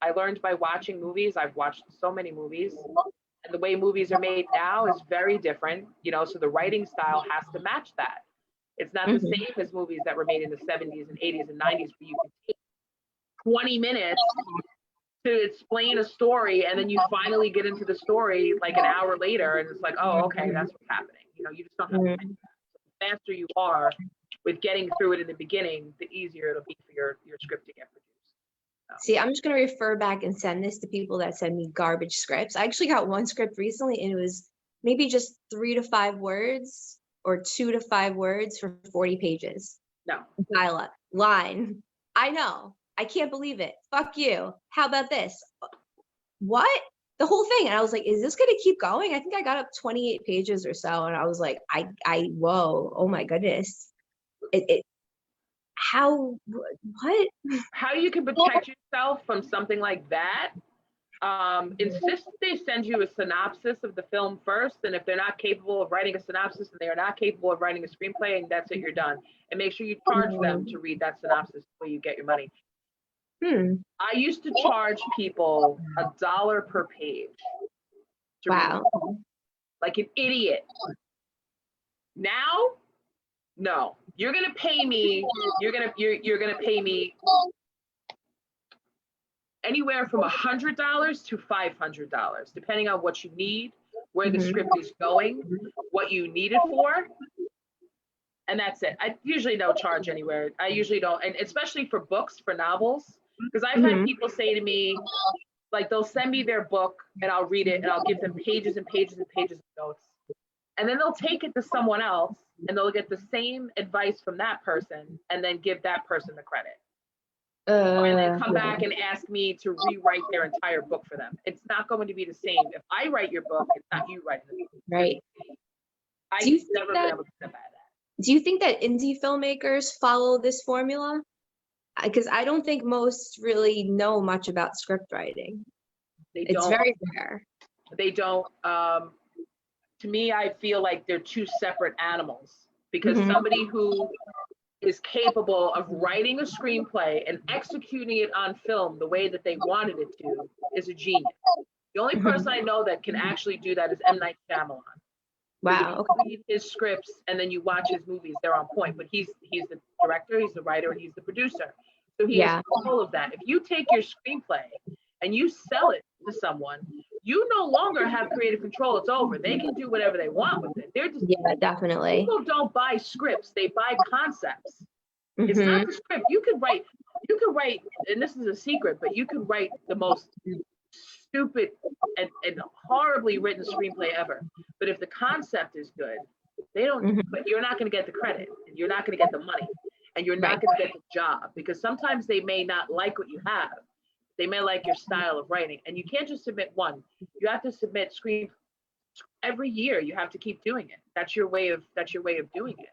I learned by watching movies. I've watched so many movies, and the way movies are made now is very different, so the writing style has to match that. It's not the same as movies that were made in the 70s and 80s and 90s, where you can take 20 minutes to explain a story, and then you finally get into the story like an hour later, and it's like, oh, okay, that's what's happening. You just don't have time for that. So the faster you are with getting through it in the beginning, the easier it'll be for your script to get produced. See, I'm just going to refer back and send this to people that send me garbage scripts. I actually got one script recently, and it was maybe just 3 to 5 words or 2 to 5 words for 40 pages. No. Dial-up. Line. I know. I can't believe it. Fuck you. How about this? What? The whole thing. And I was like, is this going to keep going? I think I got up 28 pages or so, and I was like, whoa, oh my goodness. What? How you can protect yourself from something like that, insist they send you a synopsis of the film first, and if they're not capable of writing a synopsis and they are not capable of writing a screenplay, and that's it, you're done. And make sure you charge them to read that synopsis before you get your money. I used to charge people $1 per page. Wow. Like an idiot. Now, no. You're gonna pay me. You're gonna pay me anywhere from $100 to $500, depending on what you need, where the script is going, what you need it for. And that's it. I usually don't charge anywhere. I usually don't. And especially for books, for novels, because I've had people say to me, like, they'll send me their book and I'll read it and I'll give them pages and pages and pages of notes. And then they'll take it to someone else and they'll get the same advice from that person and then give that person the credit. And then come back and ask me to rewrite their entire book for them. It's not going to be the same. If I write your book, it's not you writing the book. Right. I've never been able to step out of that. Do you think that indie filmmakers follow this formula? Because I don't think most really know much about script writing. It's very rare. They don't. To me, I feel like they're two separate animals, because somebody who is capable of writing a screenplay and executing it on film the way that they wanted it to is a genius. The only person I know that can actually do that is M. Night Shyamalan. Wow. Okay. Read his scripts and then you watch his movies, they're on point. But he's the director, he's the writer, and he's the producer. So he has all of that. If you take your screenplay and you sell it to someone, you no longer have creative control. It's over. They can do whatever they want with it. They're just definitely. People don't buy scripts, they buy concepts. It's not the script. You could write, and this is a secret, but you could write the most stupid and horribly written screenplay ever. But if the concept is good, they don't. But you're not going to get the credit, and you're not going to get the money, and you're not going to get the job, because sometimes they may not like what you have. They may like your style of writing, and you can't just submit one. You have to submit every year. You have to keep doing it. That's your way of doing it.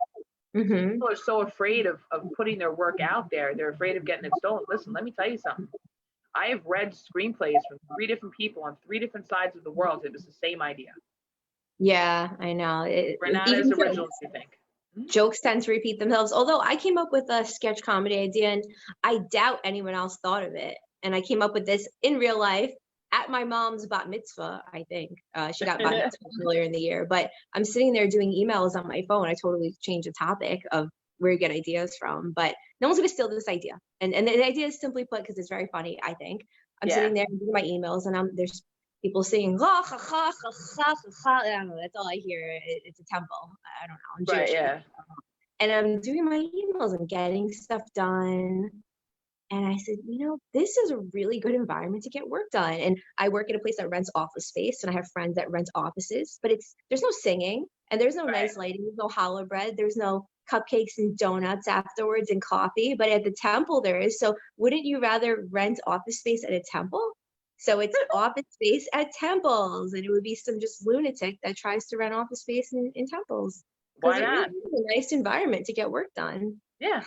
People are so afraid of putting their work out there. They're afraid of getting it stolen. Listen, let me tell you something. I have read screenplays from 3 different people on 3 different sides of the world. It was the same idea. Yeah, I know. We're not as original as you think. Jokes tend to repeat themselves. Although I came up with a sketch comedy idea, and I doubt anyone else thought of it. And I came up with this in real life at my mom's bat mitzvah, I think. She got bat mitzvah earlier in the year. But I'm sitting there doing emails on my phone. I totally changed the topic of where you get ideas from. But no one's going to steal this idea. And the idea is simply put, because it's very funny, I think. I'm sitting there doing my emails, and there's people saying, ha, ha, ha, ha, ha, ha. I don't know. That's all I hear. It's a temple. I don't know. I'm Jewish. Right, yeah. And I'm doing my emails and getting stuff done. And I said, this is a really good environment to get work done. And I work at a place that rents office space, and I have friends that rent offices, but there's no singing, and there's no nice lighting, there's no challah bread, there's no cupcakes and donuts afterwards and coffee, but at the temple there is. So wouldn't you rather rent office space at a temple? So it's office space at temples, and it would be some just lunatic that tries to rent office space in temples. Why not? It's a nice environment to get work done. Yeah.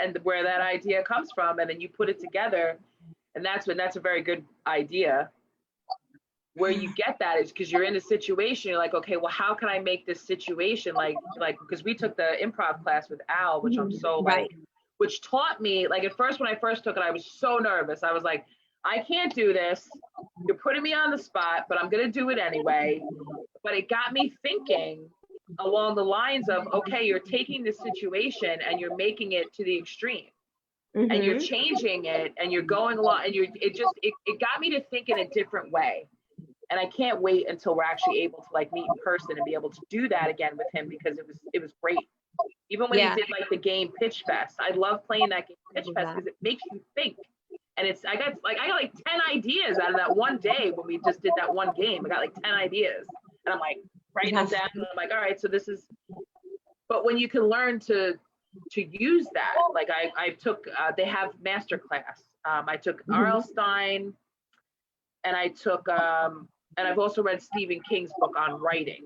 And where that idea comes from, and then you put it together, and that's a very good idea. Where you get that is because you're in a situation, you're like, okay, well, how can I make this situation like because we took the improv class with Al, which I'm so which taught me, like, at first, when I first took it, I was so nervous. I was like, I can't do this. You're putting me on the spot, but I'm gonna do it anyway. But it got me thinking along the lines of, okay, you're taking this situation and you're making it to the extreme, and you're changing it, and you're going along, and it got me to think in a different way. And I can't wait until we're actually able to meet in person and be able to do that again with him, because it was great. Even when he did the game Pitch Fest, I love playing that game Pitch Fest because it makes you think. And I got 10 ideas out of that one day when we just did that one game. I got 10 ideas, and I'm writing them down, and I'm like, all right, so this is. But when you can learn to use that, I took they have master class. I took R.L. Stein, and I took and I've also read Stephen King's book on writing.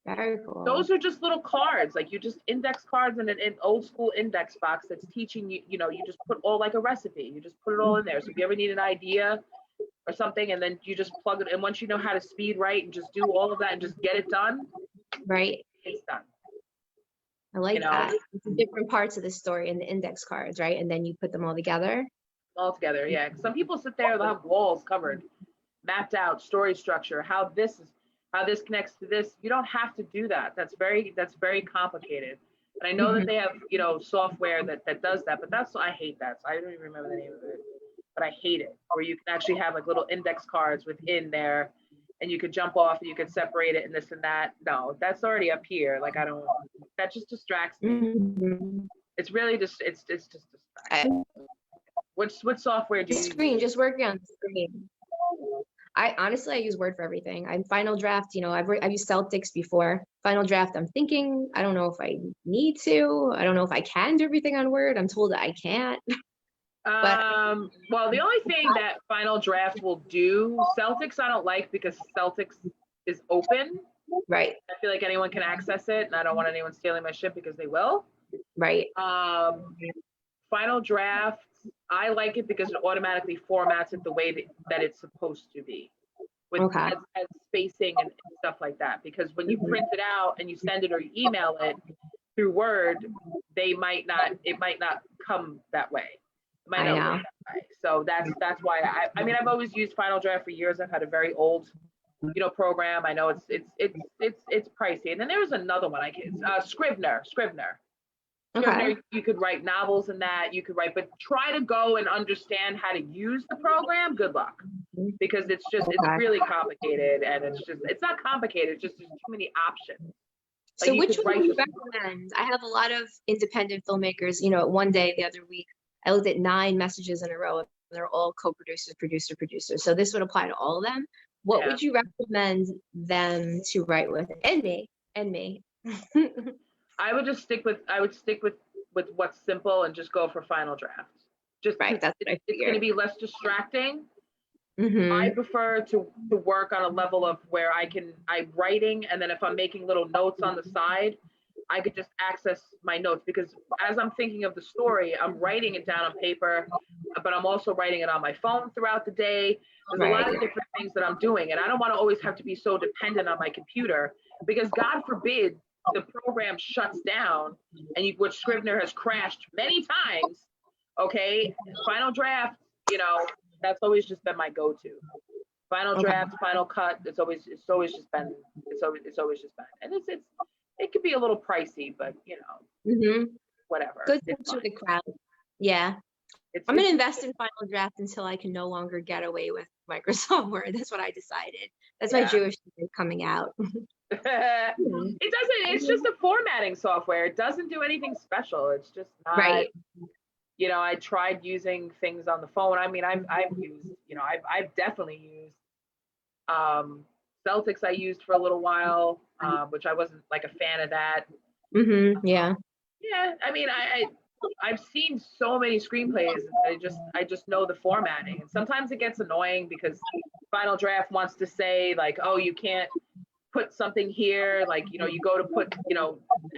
Very cool. Those are just little cards, you just index cards in an old school index box that's teaching you. You just put all a recipe. You just put it all in there. So if you ever need an idea or something, and then you just plug it. And once you know how to speed write and just do all of that and just get it done, it's done. I like that. It's different parts of the story in the index cards, right? And then you put them all together. All together, yeah. Some people sit there, they'll have walls covered, mapped out story structure, how this connects to this. You don't have to do that. That's very complicated. And I know that they have software that does that, but I hate that. So I don't even remember the name of it. but I hate it, where you can actually have like little index cards within there, and you could jump off and you could separate it and this and that. No, that's already up here. Like I don't. That just distracts me. Mm-hmm. It's really just it's just distracting. What software do you screen, use? just working on the screen. I honestly use Word for everything. I'm Final Draft, I've used Celtics before. Final Draft, I'm thinking, I don't know if I need to. I don't know if I can do everything on Word. I'm told that I can't. Well, the only thing that Final Draft will do, Celtics I don't like because Celtics is open. Right. I feel like anyone can access it, and I don't want anyone stealing my shit because they will. Right. Final Draft, I like it because it automatically formats it the way that it's supposed to be, with as spacing and stuff like that. Because when you print it out and you send it or you email it through Word, it might not come that way. It might not work that way. So that's why I mean I've always used Final Draft for years. I've had a very old program. I know it's pricey. And then there was another one Scrivener. Okay. You could write novels in that. You could write, but try to go and understand how to use the program. Good luck, because it's really complicated, and it's not complicated. It's just there's too many options. Like so which one do you recommend? I have a lot of independent filmmakers. One day the other week, I looked at 9 messages in a row, and they're all co-producers, producer. So this would apply to all of them. What would you recommend them to write with? And me. I would stick with what's simple and just go for Final Draft. Just right, it's going to be less distracting. Mm-hmm. I prefer to work on a level of where I'm writing, and then if I'm making little notes on the side, I could just access my notes, because as I'm thinking of the story, I'm writing it down on paper, but I'm also writing it on my phone throughout the day. There's a lot of different things that I'm doing, and I don't want to always have to be so dependent on my computer, because God forbid the program shuts down, and which Scrivener has crashed many times. Okay, Final Draft, that's always just been my go-to. Final Draft, Final Cut. It's always just been, and it could be a little pricey, but whatever. Good for the crowd. Yeah. I'm going to invest in Final Draft until I can no longer get away with Microsoft Word. That's what I decided. That's my Jewish thing coming out. It's just a formatting software. It doesn't do anything special. It's just not. Right. I tried using things on the phone. I mean, I've definitely used Celtics. I used for a little while, which I wasn't like a fan of that. Mm-hmm. Yeah. Yeah. I mean, I've seen so many screenplays. I just know the formatting, and sometimes it gets annoying because Final Draft wants to say like, oh, you can't put something here. Like, you go to put,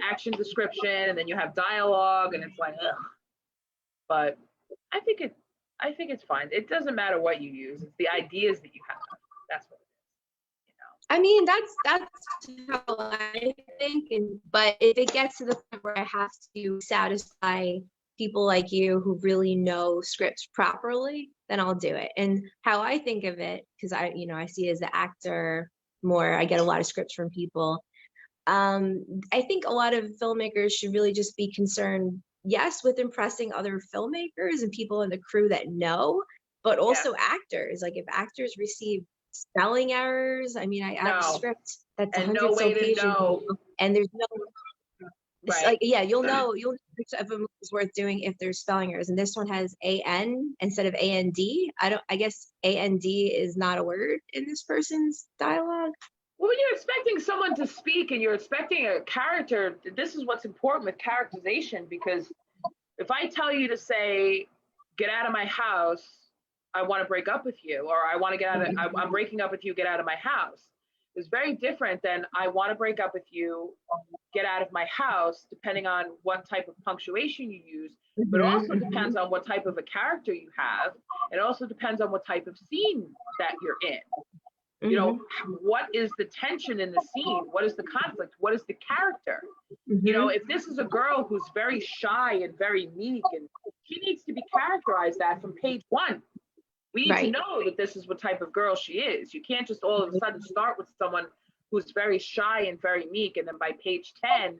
action description, and then you have dialogue, and it's like, ugh. But I think it's fine. It doesn't matter what you use. It's the ideas that you have. That's what it is. I mean, that's how I think. But if it gets to the point where I have to satisfy people like you who really know scripts properly, then I'll do it. And how I think of it, because I see it as an actor more, I get a lot of scripts from people. I think a lot of filmmakers should really just be concerned, yes, with impressing other filmmakers and people in the crew that know, but also actors. Like if actors receive spelling errors, I mean, I have a script that's 100 pages, and there's no. It's like, you'll know which of them is worth doing if there's spelling errors. And this one has AN instead of AND. I guess AND is not a word in this person's dialogue. Well, when you're expecting someone to speak and you're expecting a character, this is what's important with characterization, because if I tell you to say, get out of my house, I want to break up with you, or I want to get out of, I'm breaking up with you, get out of my house. It's very different than I want to break up with you, get out of my house, depending on what type of punctuation you use, but it also depends on what type of a character you have. It also depends on what type of scene that you're in. What is the tension in the scene? What is the conflict? What is the character? If this is a girl who's very shy and very meek, and she needs to be characterized that from page 1. We need to know that this is what type of girl she is. You can't just all of a sudden start with someone who's very shy and very meek, and then by page 10,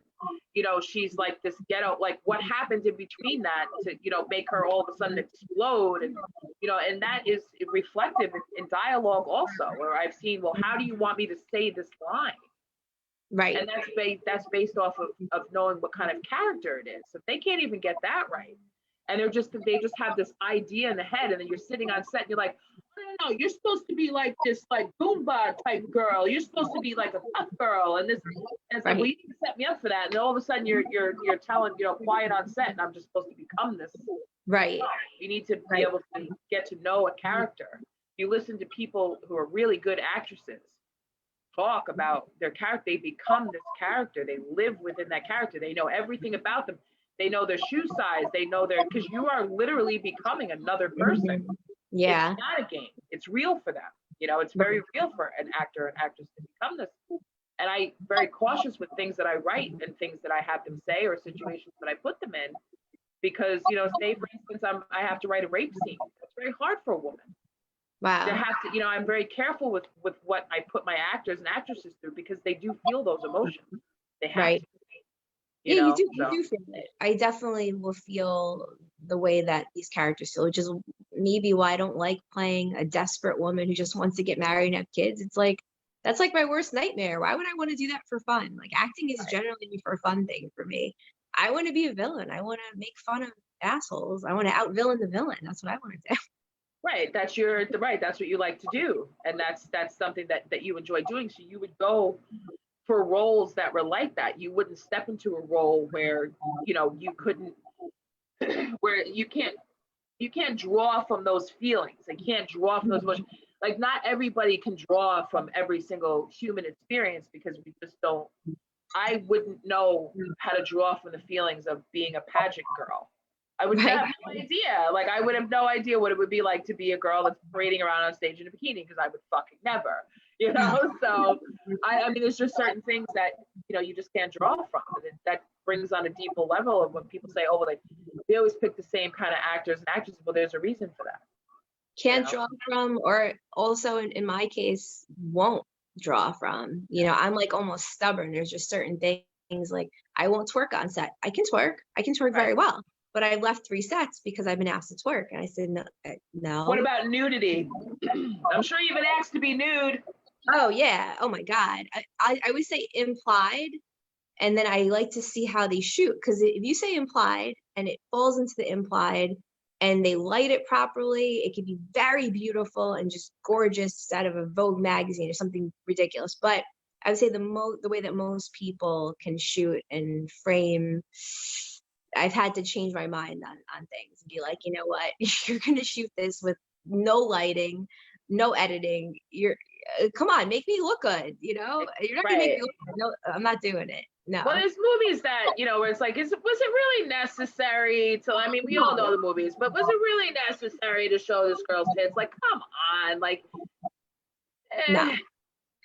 you know, she's like this ghetto, like what happened in between that to, you know, make her all of a sudden explode, and you know, and that is reflective in dialogue also, where I've seen, well, how do you want me to say this line? Right. And that's based off of knowing what kind of character it is. So if they can't even get that right, and they just have this idea in the head, and then you're sitting on set and you're like, no, you're supposed to be like this like Goomba type girl. You're supposed to be like a tough girl, and this, and it's like, well, you need to set me up for that. And then all of a sudden you're telling, you know, quiet on set, and I'm just supposed to become this. Right. You need to be able to get to know a character. You listen to people who are really good actresses talk about their character. They become this character. They live within that character. They know everything about them. They know their shoe size. They know because you are literally becoming another person. Yeah. It's not a game. It's real for them. You know, it's very real for an actor and actress to become this. And I'm very cautious with things that I write and things that I have them say or situations that I put them in, because, you know, say for instance, I have to write a rape scene. It's very hard for a woman. Wow. To have to, you know, I'm very careful with what I put my actors and actresses through, because they do feel those emotions. They have to. You do feel it. I definitely will feel the way that these characters feel, which is maybe why I don't like playing a desperate woman who just wants to get married and have kids. It's like, that's like my worst nightmare. Why would I want to do that for fun? Like, acting is generally for a fun thing for me. I want to be a villain. I want to make fun of assholes. I want to out-villain the villain. That's what I want to do. Right. That's what you like to do. And that's something that you enjoy doing. So you would go for roles that were like that. You wouldn't step into a role where, you know, you couldn't, where you can't draw from those feelings. You can't draw from those emotions. Like, not everybody can draw from every single human experience, because we just don't. I wouldn't know how to draw from the feelings of being a pageant girl. I would have no idea. Like, I would have no idea what it would be like to be a girl that's parading around on stage in a bikini, because I would fucking never, you know? So, I mean, there's just certain things that, you know, you just can't draw from. And that brings on a deeper level of when people say, oh, well, like, they always pick the same kind of actors and actresses. Well, there's a reason for that. Can't draw from, or also in my case, won't draw from. You know, I'm like almost stubborn. There's just certain things, like, I won't twerk on set. I can twerk very well. But I left 3 sets because I've been asked to twerk. And I said, no. What about nudity? I'm sure you've been asked to be nude. Oh, yeah. Oh, my God. I would say implied. And then I like to see how they shoot. Because if you say implied and it falls into the implied and they light it properly, it could be very beautiful and just gorgeous out of a Vogue magazine or something ridiculous. But I would say the way that most people can shoot and frame, I've had to change my mind on things and be like, you know what, you're going to shoot this with no lighting, no editing. Come on, make me look good. You know, you're not going to make me look good. No, I'm not doing it. No. Well, there's movies that, you know, where it's like, was it really necessary to, I mean, we all know the movies, but was it really necessary to show this girl's tits? Like, come on, like, no.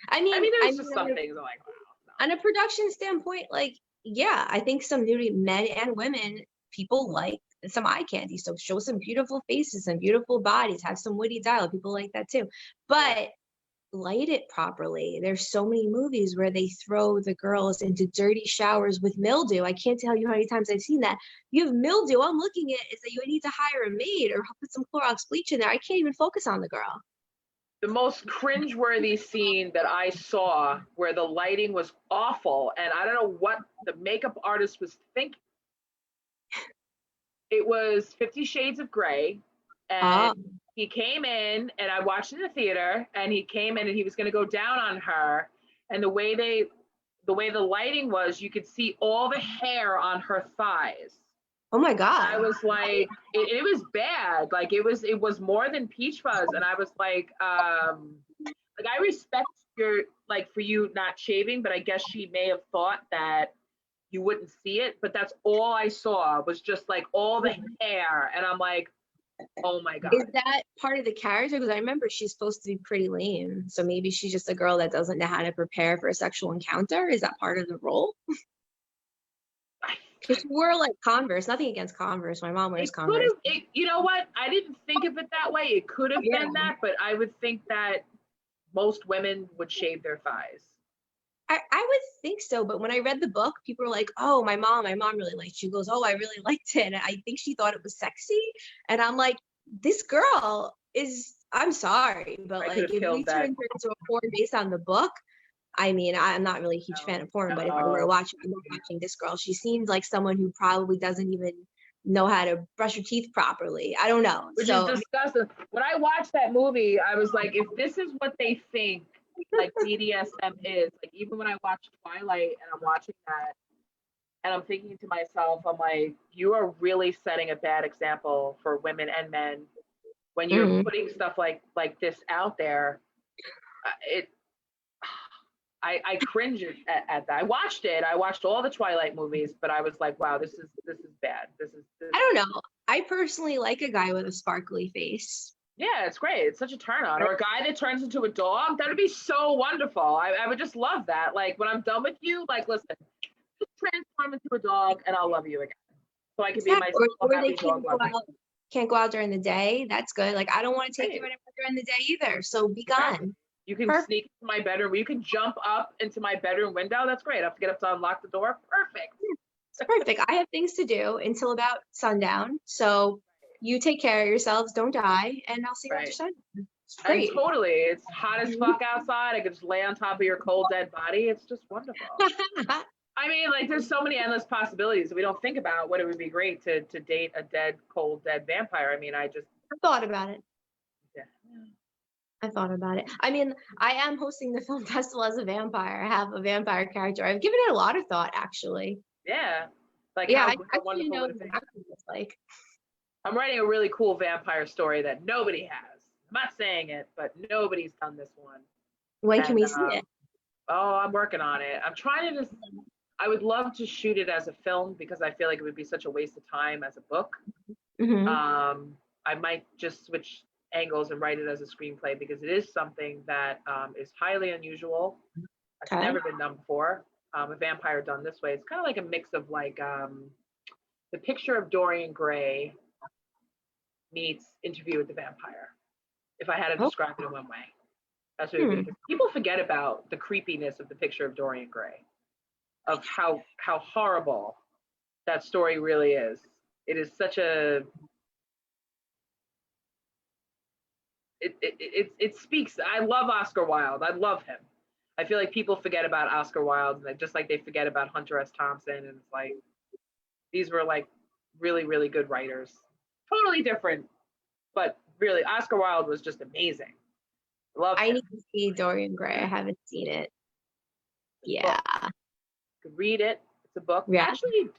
I mean, there's just some things I'm like, wow. No. On a production standpoint, like, yeah, I think some nudity, men and women, people like some eye candy. So show some beautiful faces and beautiful bodies, have some witty dialogue. People like that too. But light it properly. There's so many movies where they throw the girls into dirty showers with mildew. I can't tell you how many times I've seen that. You have mildew. I'm looking at is that you need to hire a maid or put some Clorox bleach in there. I can't even focus on the girl. The most cringeworthy scene that I saw, where the lighting was awful, and I don't know what the makeup artist was thinking. It was 50 Shades of Grey, and he came in, and I watched in the theater, and he came in and he was going to go down on her, and the way the lighting was, you could see all the hair on her thighs. Oh my God. I was like, it was bad. Like, it was more than peach fuzz. And I was like, I respect for you not shaving, but I guess she may have thought that you wouldn't see it. But that's all I saw was just like all the hair. And I'm like, oh my God. Is that part of the character? Because I remember she's supposed to be pretty lame. So maybe she's just a girl that doesn't know how to prepare for a sexual encounter. Is that part of the role? Because we're like Converse, nothing against Converse. My mom wears Converse. You know what? I didn't think of it that way. It could have been that, but I would think that most women would shave their thighs. I would think so, but when I read the book, people were like, "Oh, my mom really liked it." She goes, "Oh, I really liked it." And I think she thought it was sexy. And I'm like, this girl is, I'm sorry, but like if we turned her into a porn based on the book, I mean, I'm not really a huge fan of porn, but if I were watching this girl, she seems like someone who probably doesn't even know how to brush her teeth properly. I don't know. Which is disgusting. When I watched that movie, I was like, if this is what they think like BDSM is, like even when I watch Twilight and I'm watching that and I'm thinking to myself, I'm like, you are really setting a bad example for women and men when you're putting stuff like this out there. I cringe at that. I watched it. I watched all the Twilight movies, but I was like, wow, this is bad. This I don't know. I personally like a guy with a sparkly face. Yeah, it's great. It's such a turn on. Or a guy that turns into a dog. That would be so wonderful. I would just love that. Like when I'm done with you, like listen, just transform into a dog and I'll love you again. So I can be my happy dog lover. Can't go out during the day. That's good. Like I don't want to take you anywhere during the day either. So be gone. You can sneak into my bedroom. You can jump up into my bedroom window. That's great. I have to get up to unlock the door. Perfect. It's perfect. I have things to do until about sundown. So you take care of yourselves. Don't die. And I'll see you after sundown. It's great. And totally. It's hot as fuck outside. I could just lay on top of your cold, dead body. It's just wonderful. I mean, like, there's so many endless possibilities that we don't think about what it would be great to date a dead, cold, dead vampire. I mean, I thought about it. Yeah. I thought about it. I mean, I am hosting the film festival as a vampire. I have a vampire character. I've given it a lot of thought, actually. Yeah. Like, yeah, I wonderful know exactly what it's like. I'm writing a really cool vampire story that nobody has. I'm not saying it, but nobody's done this one. When can we see it? Oh, I'm working on it. I'm trying to I would love to shoot it as a film because I feel like it would be such a waste of time as a book. I might just switch angles and write it as a screenplay because it is something that is highly unusual. It's never been done before. A vampire done this way. It's kind of like a mix of like The Picture of Dorian Gray meets Interview with the Vampire. If I had to describe it in one way, that's what it would be. People forget about the creepiness of The Picture of Dorian Gray, of how horrible that story really is. It is such a it speaks. I love Oscar Wilde. I love him. I feel like people forget about Oscar Wilde, just like they forget about Hunter S. Thompson. And it's like, these were like really, really good writers. Totally different, but really, Oscar Wilde was just amazing. I need to see Dorian Gray. I haven't seen it. Yeah. You could read it. It's a book. Yeah. Actually,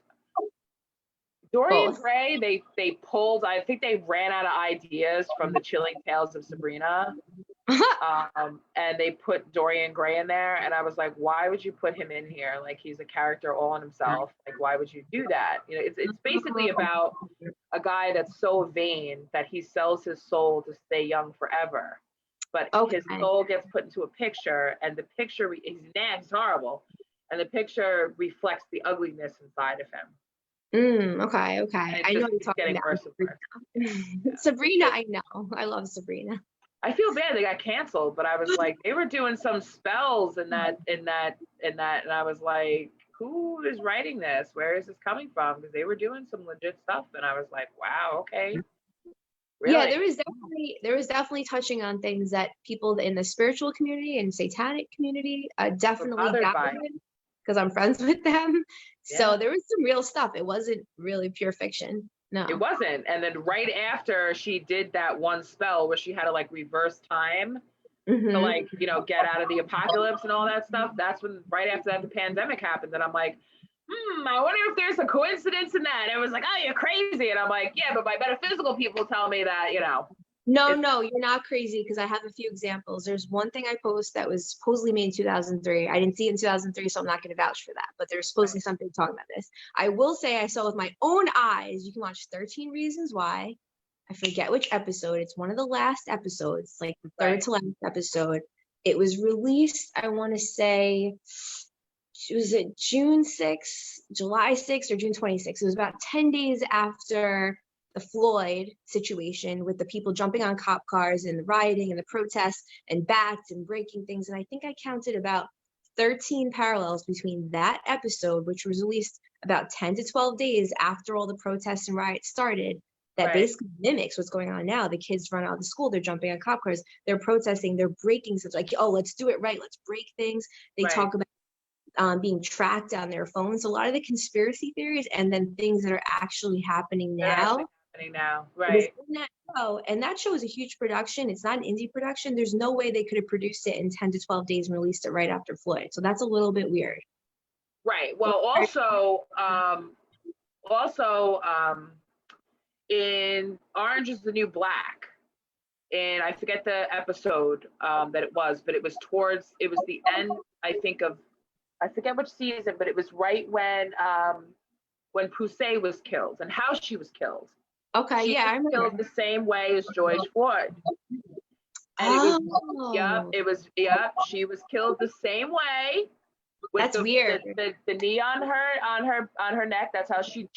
Dorian Gray, they pulled, I think they ran out of ideas from the Chilling Tales of Sabrina. And they put Dorian Gray in there. And I was like, why would you put him in here? Like, he's a character all on himself. Like, why would you do that? You know, it's basically about a guy that's so vain that he sells his soul to stay young forever. But his soul gets put into a picture, and the picture, he's horrible. And the picture reflects the ugliness inside of him. Okay. I know you're talking about Sabrina. Sabrina, I know. I love Sabrina. I feel bad they got canceled, but I was like, they were doing some spells in that, and I was like, who is writing this? Where is this coming from? Because they were doing some legit stuff, and I was like, wow, okay. Really? Yeah, there was definitely touching on things that people in the spiritual community and satanic community definitely got because I'm friends with them. Yeah. So there was some real stuff. It wasn't really pure fiction. No, it wasn't. And then right after she did that one spell where she had to like reverse time to like, you know, get out of the apocalypse and all that stuff. That's when right after that the pandemic happened. And I'm like, I wonder if there's a coincidence in that. And it was like, oh, you're crazy. And I'm like, yeah, but my metaphysical people tell me that, you know. No, you're not crazy, because I have a few examples. There's one thing I post that was supposedly made in 2003. I didn't see it in 2003, so I'm not going to vouch for that. But there's supposedly something talking about this. I will say I saw with my own eyes. You can watch 13 Reasons Why. I forget which episode. It's one of the last episodes, like the third to last episode. It was released, I want to say, was it June 6th, July 6th, or June 26th? It was about 10 days after the Floyd situation with the people jumping on cop cars and the rioting and the protests and bats and breaking things. And I think I counted about 13 parallels between that episode, which was released about 10 to 12 days after all the protests and riots started, that basically mimics what's going on now. The kids run out of the school, they're jumping on cop cars, they're protesting, they're breaking stuff, like, oh, let's do it right, let's break things. They talk about being tracked on their phones. So a lot of the conspiracy theories and then things that are actually happening now. Right. That show, and that show is a huge production. It's not an indie production. There's no way they could have produced it in 10 to 12 days and released it right after Floyd. So that's a little bit weird. Right. Well, also, in Orange is the New Black, and I forget the episode that it was, but it was the end, I think, of, I forget which season, but it was right when Poussey was killed and how she was killed. Okay, she I remember. Killed the same way as George Floyd. And she was killed the same way. That's weird. The knee on her neck. That's how she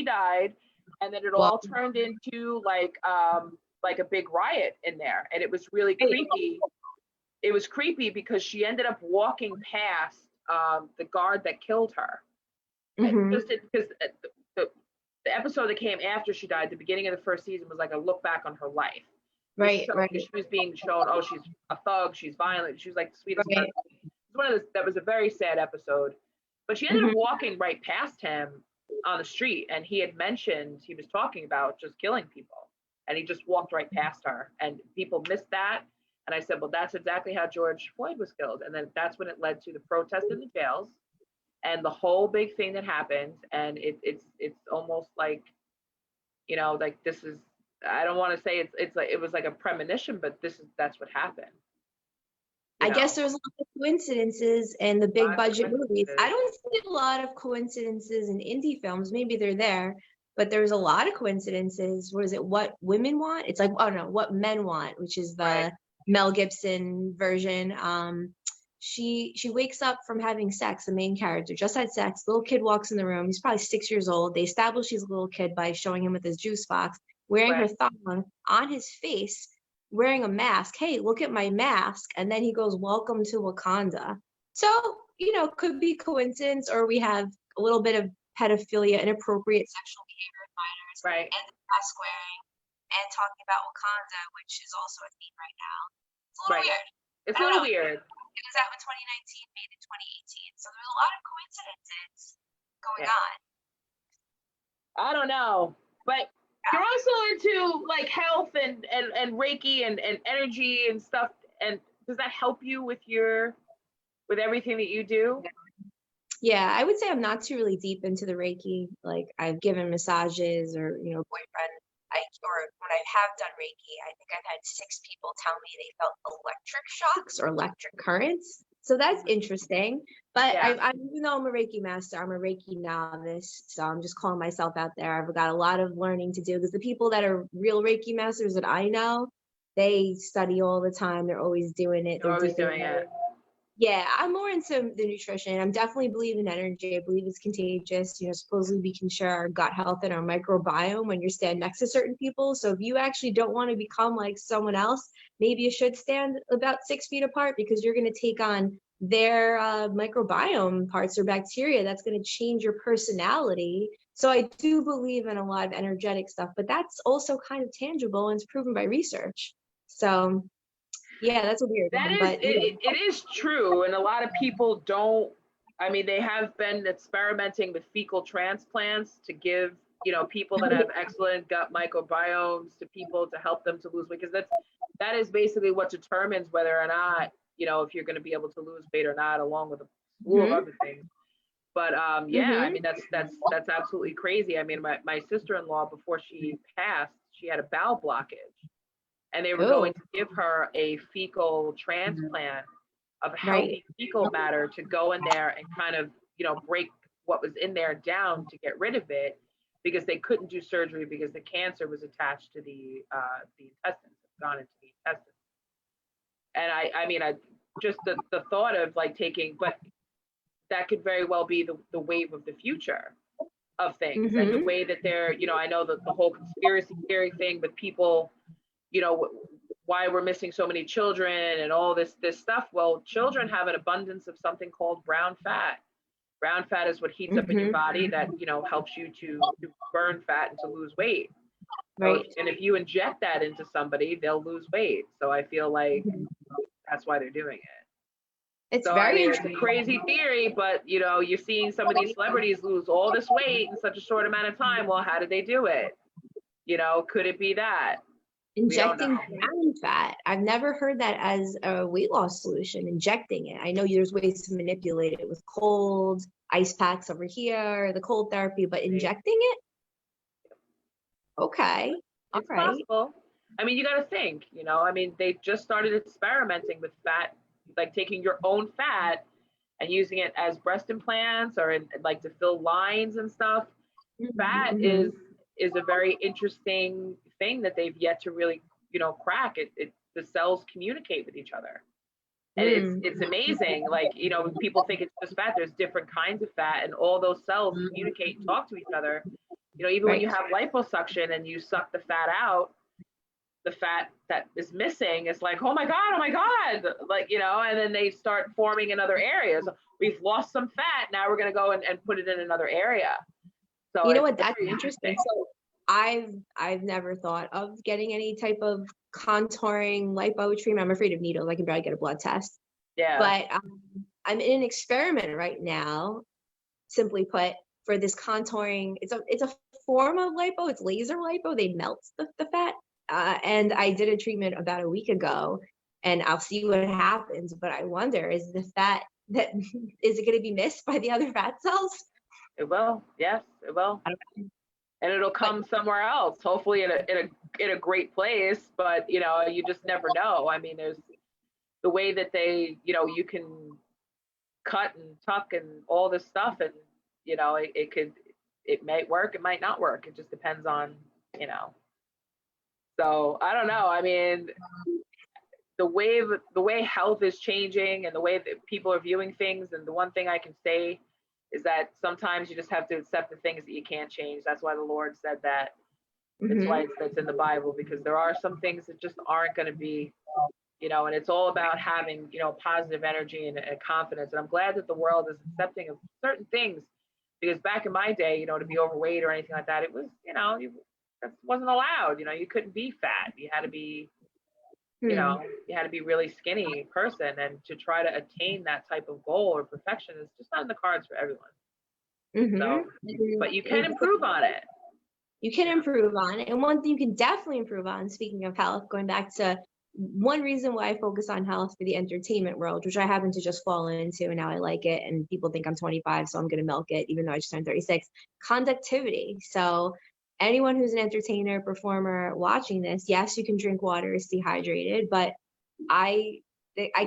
died. And then it all turned into like a big riot in there, and it was really creepy. It was creepy because she ended up walking past the guard that killed her. Just because the episode that came after she died, the beginning of the first season, was like a look back on her life. Right. She was being shown, oh, she's a thug, she's violent, she was like the sweetest person. That was a very sad episode. But she ended up walking right past him on the street, and he had mentioned, he was talking about just killing people, and he just walked right past her, and people missed that. And I said, well, that's exactly how George Floyd was killed. And then that's when it led to the protest in the jails and the whole big thing that happened. And it's almost like, like this is, I don't want to say it's like, it was like a premonition, but that's what happened. I guess there's a lot of coincidences in the big budget movies. I don't see a lot of coincidences in indie films. Maybe they're there, but there's a lot of coincidences. What is it? What women want? It's like, oh no, What Men Want, which is the Mel Gibson version. She wakes up from having sex. The main character just had sex. Little kid walks in the room. He's probably 6 years old. They establish he's a little kid by showing him with his juice box, wearing her thong on his face, wearing a mask. Hey, look at my mask. And then he goes, welcome to Wakanda. So, could be coincidence, or we have a little bit of pedophilia, inappropriate sexual behavior in minors, and the mask wearing, and talking about Wakanda, which is also a theme right now. It's a little weird. It's a little weird. It was out in 2019, made in 2018. So there's a lot of coincidences going on. I don't know, but you're also into like health and Reiki and energy and stuff. And does that help you with everything that you do? Yeah, I would say I'm not too really deep into the Reiki. Like I've given massages or, boyfriend. Or when I have done Reiki, I think I've had 6 people tell me they felt electric shocks or electric currents. So that's interesting. But even though I'm a Reiki master, I'm a Reiki novice. So I'm just calling myself out there. I've got a lot of learning to do, because the people that are real Reiki masters that I know, they study all the time. They're always doing it. They're always doing it. Yeah, I'm more into the nutrition. I'm definitely believe in energy. I believe it's contagious. Supposedly we can share our gut health and our microbiome when you're standing next to certain people. So if you actually don't want to become like someone else, maybe you should stand about 6 feet apart, because you're going to take on their microbiome parts or bacteria. That's going to change your personality. So I do believe in a lot of energetic stuff, but that's also kind of tangible and it's proven by research. So yeah, that's a weird one. It is true. And a lot of people don't, they have been experimenting with fecal transplants to give, people that have excellent gut microbiomes to people to help them to lose weight. Because that is basically what determines whether or not, if you're going to be able to lose weight or not, along with a slew of other things. But that's absolutely crazy. My sister-in-law, before she passed, she had a bowel blockage. And they were going to give her a fecal transplant of healthy fecal matter to go in there and kind of, break what was in there down to get rid of it, because they couldn't do surgery because the cancer was attached to the intestines, gone into the intestines. And I just the thought of like taking, but that could very well be the wave of the future of things, and the way that they're, I know that the whole conspiracy theory thing with people, why we're missing so many children and all this stuff. Well, children have an abundance of something called brown fat. Brown fat is what heats up in your body that, you know, helps you to burn fat and to lose weight. Right. So, and if you inject that into somebody, they'll lose weight. So I feel like that's why they're doing it. It's So very I mean, it's interesting. a crazy theory, but you know, you're seeing some of these celebrities lose all this weight in such a short amount of time. Well, how did they do it? You know, could it be that? Injecting brown fat. I've never heard that as a weight loss solution, injecting it. I know there's ways to manipulate it with cold, ice packs over here, the cold therapy, but injecting it? Okay. It's possible. I mean, you got to think, you know, I mean, they just started experimenting with fat, like taking your own fat and using it as breast implants or like to fill lines and stuff. Fat is a very interesting thing that they've yet to really, you know, crack. The cells communicate with each other, and it's amazing. Like, you know, people think it's just fat. There's different kinds of fat, and all those cells communicate and talk to each other. You know, even when you have liposuction and you suck the fat out, the fat that is missing is like, oh my God, like, you know, and then they start forming in other areas. We've lost some fat. Now we're going to go and put it in another area. So you know what? That's interesting. So I've never thought of getting any type of contouring lipo treatment. I'm afraid of needles. I can barely get a blood test. Yeah. But I'm in an experiment right now, simply put, for this contouring. It's a form of lipo. It's laser lipo. They melt the fat. And I did a treatment about a week ago, and I'll see what happens. But I wonder, is the fat is it going to be missed by the other fat cells? It will. Yes, it will. And it'll come somewhere else, hopefully in a great place. But you know, you just never know. I mean, there's the way that they, you know, you can cut and tuck and all this stuff, and you know, it might work, it might not work. It just depends on, you know. So I don't know. I mean, the way health is changing and the way that people are viewing things, and the one thing I can say is that sometimes you just have to accept the things that you can't change. That's why the Lord said that. It's why that's in the Bible, because there are some things that just aren't going to be, you know, and it's all about having, you know, positive energy and confidence. And I'm glad that the world is accepting of certain things, because back in my day, you know, to be overweight or anything like that, it was, you know, that wasn't allowed. You know, you couldn't be fat. You had to be, you know, you had to be really skinny person, and to try to attain that type of goal or perfection is just not in the cards for everyone. So, but you can improve on it. You can improve on it. And one thing you can definitely improve on, speaking of health, going back to one reason why I focus on health for the entertainment world, which I happen to just fall into, and now I like it, and people think I'm 25, so I'm going to milk it, even though I just turned 36. Conductivity. So anyone who's an entertainer, performer watching this, yes, you can drink water, it's dehydrated, but I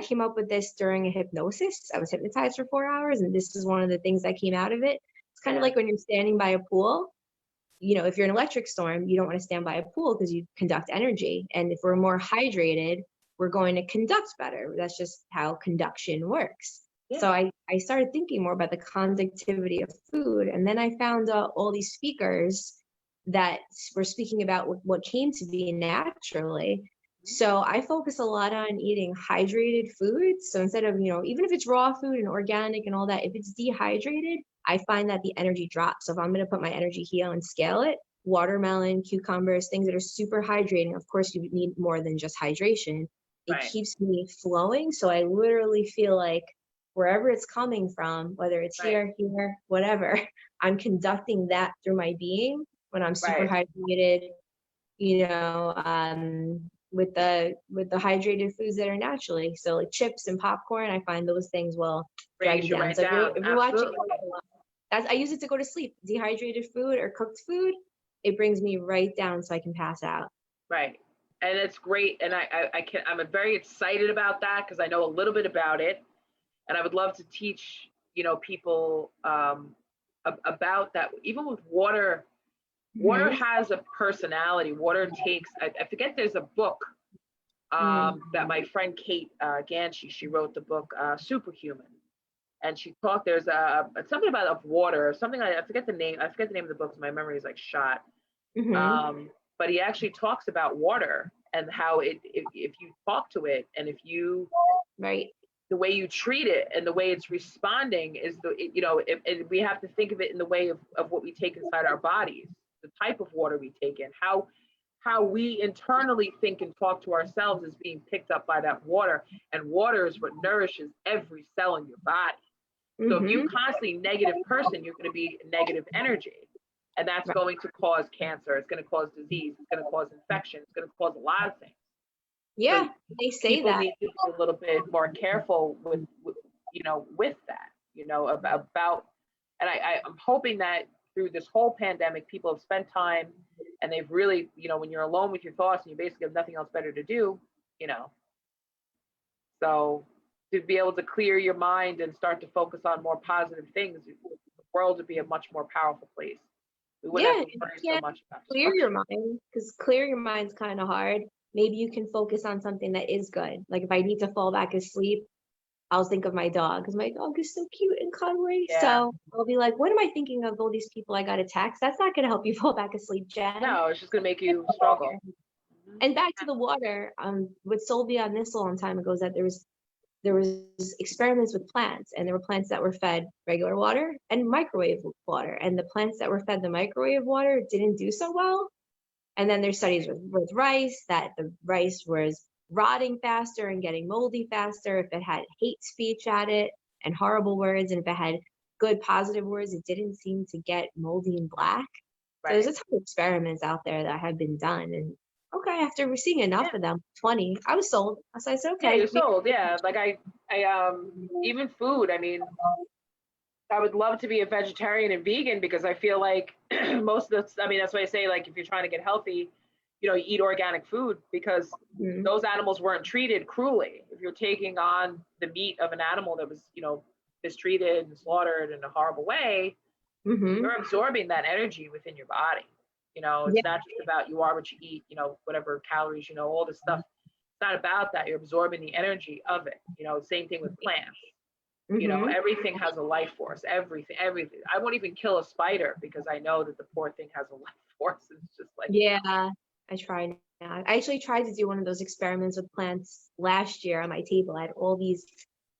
came up with this during a hypnosis. I was hypnotized for 4 hours, and this is one of the things that came out of it. It's kind of like when you're standing by a pool. You know, if you're in an electric storm, you don't want to stand by a pool because you conduct energy. And if we're more hydrated, we're going to conduct better. That's just how conduction works. Yeah. So I started thinking more about the conductivity of food. And then I found all these speakers that were speaking about what came to be naturally. So I focus a lot on eating hydrated foods. So instead of, you know, even if it's raw food and organic and all that, if it's dehydrated, I find that the energy drops. So if I'm going to put my energy here and scale it, watermelon, cucumbers, things that are super hydrating. Of course, you need more than just hydration. It keeps me flowing. So I literally feel like wherever it's coming from, whether it's here, whatever, I'm conducting that through my being when I'm super hydrated, you know, with the hydrated foods that are naturally. So like chips and popcorn, I find those things will drag you down. So if you're watching, I use it to go to sleep. Dehydrated food or cooked food, it brings me right down so I can pass out. Right. And it's great. And I'm very excited about that, because I know a little bit about it. And I would love to teach, you know, people about that. Even with water, water has a personality. Water takes, I forget, there's a book that my friend Kate Ganshi, she wrote the book Superhuman. And she talked, there's something about of water, or something, I forget the name of the book, so my memory is like shot. But he actually talks about water and how if you talk to it, and if you, right, the way you treat it and the way it's responding is and we have to think of it in the way of what we take inside our bodies, the type of water we take in, how we internally think and talk to ourselves is being picked up by that water. And water is what nourishes every cell in your body. So if you constantly negative person, you're going to be negative energy. And that's going to cause cancer. It's going to cause disease. It's going to cause infection. It's going to cause a lot of things. Yeah, so they say people that. need to be a little bit more careful with that, about, and I'm hoping that through this whole pandemic, people have spent time and they've really, when you're alone with your thoughts and you basically have nothing else better to do, so to be able to clear your mind and start to focus on more positive things, the world would be a much more powerful place. We wouldn't have to worry so much about clear your mind, because clear your mind's kind of hard. Maybe you can focus on something that is good. Like if I need to fall back asleep, I'll think of my dog, because my dog is so cute and cuddly. Yeah. So I'll be like, what am I thinking of all these people I got to text? That's not going to help you fall back asleep, Jen. No, it's just going to make you struggle. And back to the water, what sold me on this a long time ago is that there was experiments with plants, and there were plants that were fed regular water and microwave water, and the plants that were fed the microwave water didn't do so well. And then there's studies with rice, that the rice was rotting faster and getting moldy faster if it had hate speech at it and horrible words, and if it had good positive words, it didn't seem to get moldy and black. Right. So there's a ton of experiments out there that have been done, and okay, after we're seeing enough of them, 20, I was sold. So I said, okay. Yeah, you're sold. Yeah, like I even food. I mean, I would love to be a vegetarian and vegan, because I feel like most of the, I mean, that's why I say, like, if you're trying to get healthy, you eat organic food, because those animals weren't treated cruelly. If you're taking on the meat of an animal that was, mistreated and slaughtered in a horrible way, you're absorbing that energy within your body. It's not just about you are what you eat, whatever calories, all this stuff. It's not about that. You're absorbing the energy of it. Same thing with plants. Everything has a life force. Everything. I won't even kill a spider, because I know that the poor thing has a life force. It's just like, I tried. I actually tried to do one of those experiments with plants last year on my table. I had all these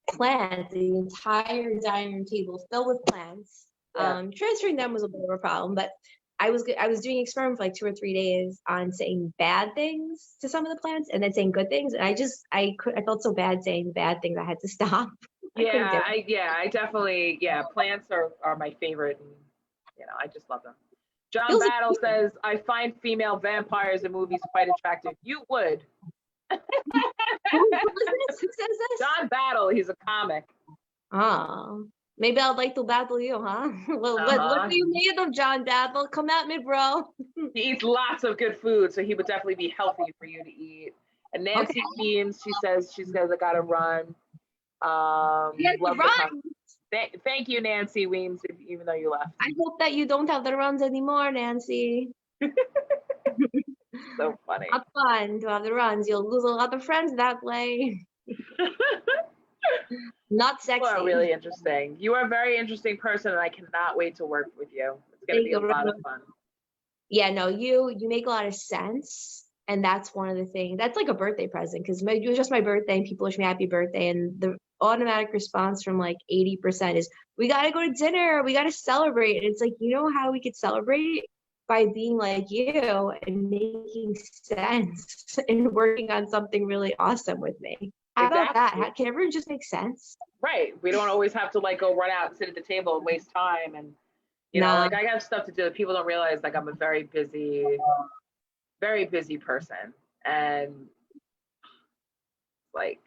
plants, the entire dining room table filled with plants. Transferring them was a bit of a problem, but I was doing experiments for like 2 or 3 days on saying bad things to some of the plants and then saying good things, and I felt so bad saying bad things, I had to stop. I definitely, plants are my favorite, and I just love them. John Battle says, I find female vampires in movies quite attractive. You would. Who says this? John Battle, he's a comic. Oh, maybe I'd like to battle you, huh? What do you need of, John Battle? Come at me, bro. He eats lots of good food, so he would definitely be healthy for you to eat. And Nancy Keams, she says I gotta run. Thank you, Nancy Weems, even though you left. I hope that you don't have the runs anymore, Nancy. So funny. Not fun to have the runs. You'll lose a lot of friends that way. Not sexy. You are really interesting. You are a very interesting person, and I cannot wait to work with you. It's going to be a lot of fun. Yeah, no, you make a lot of sense. And that's one of the things, that's like a birthday present, because it was just my birthday and people wish me happy birthday. And the automatic response from like 80% is, we got to go to dinner. We got to celebrate. And it's like, how we could celebrate? By being like you and making sense and working on something really awesome with me. How about that? Can everyone just make sense? Right. We don't always have to like go run out and sit at the table and waste time. And, like I have stuff to do. People don't realize like I'm a very busy person. And like,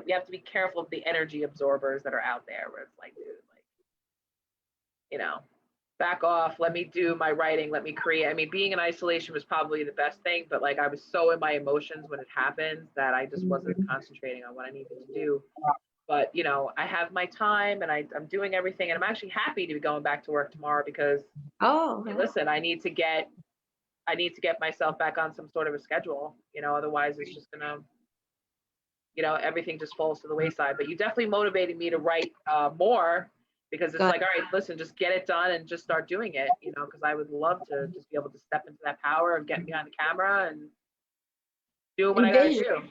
we have to be careful of the energy absorbers that are out there where it's like, dude, like, back off, let me do my writing, let me create. I mean, being in isolation was probably the best thing, but like I was so in my emotions when it happened that I just wasn't concentrating on what I needed to do. But, I have my time and I'm doing everything, and I'm actually happy to be going back to work tomorrow because, listen, I need to get myself back on some sort of a schedule, otherwise it's just gonna, everything just falls to the wayside. But you definitely motivated me to write more. Because it's like, all right, listen, just get it done and just start doing it, because I would love to just be able to step into that power of getting behind the camera and Do what I gotta do.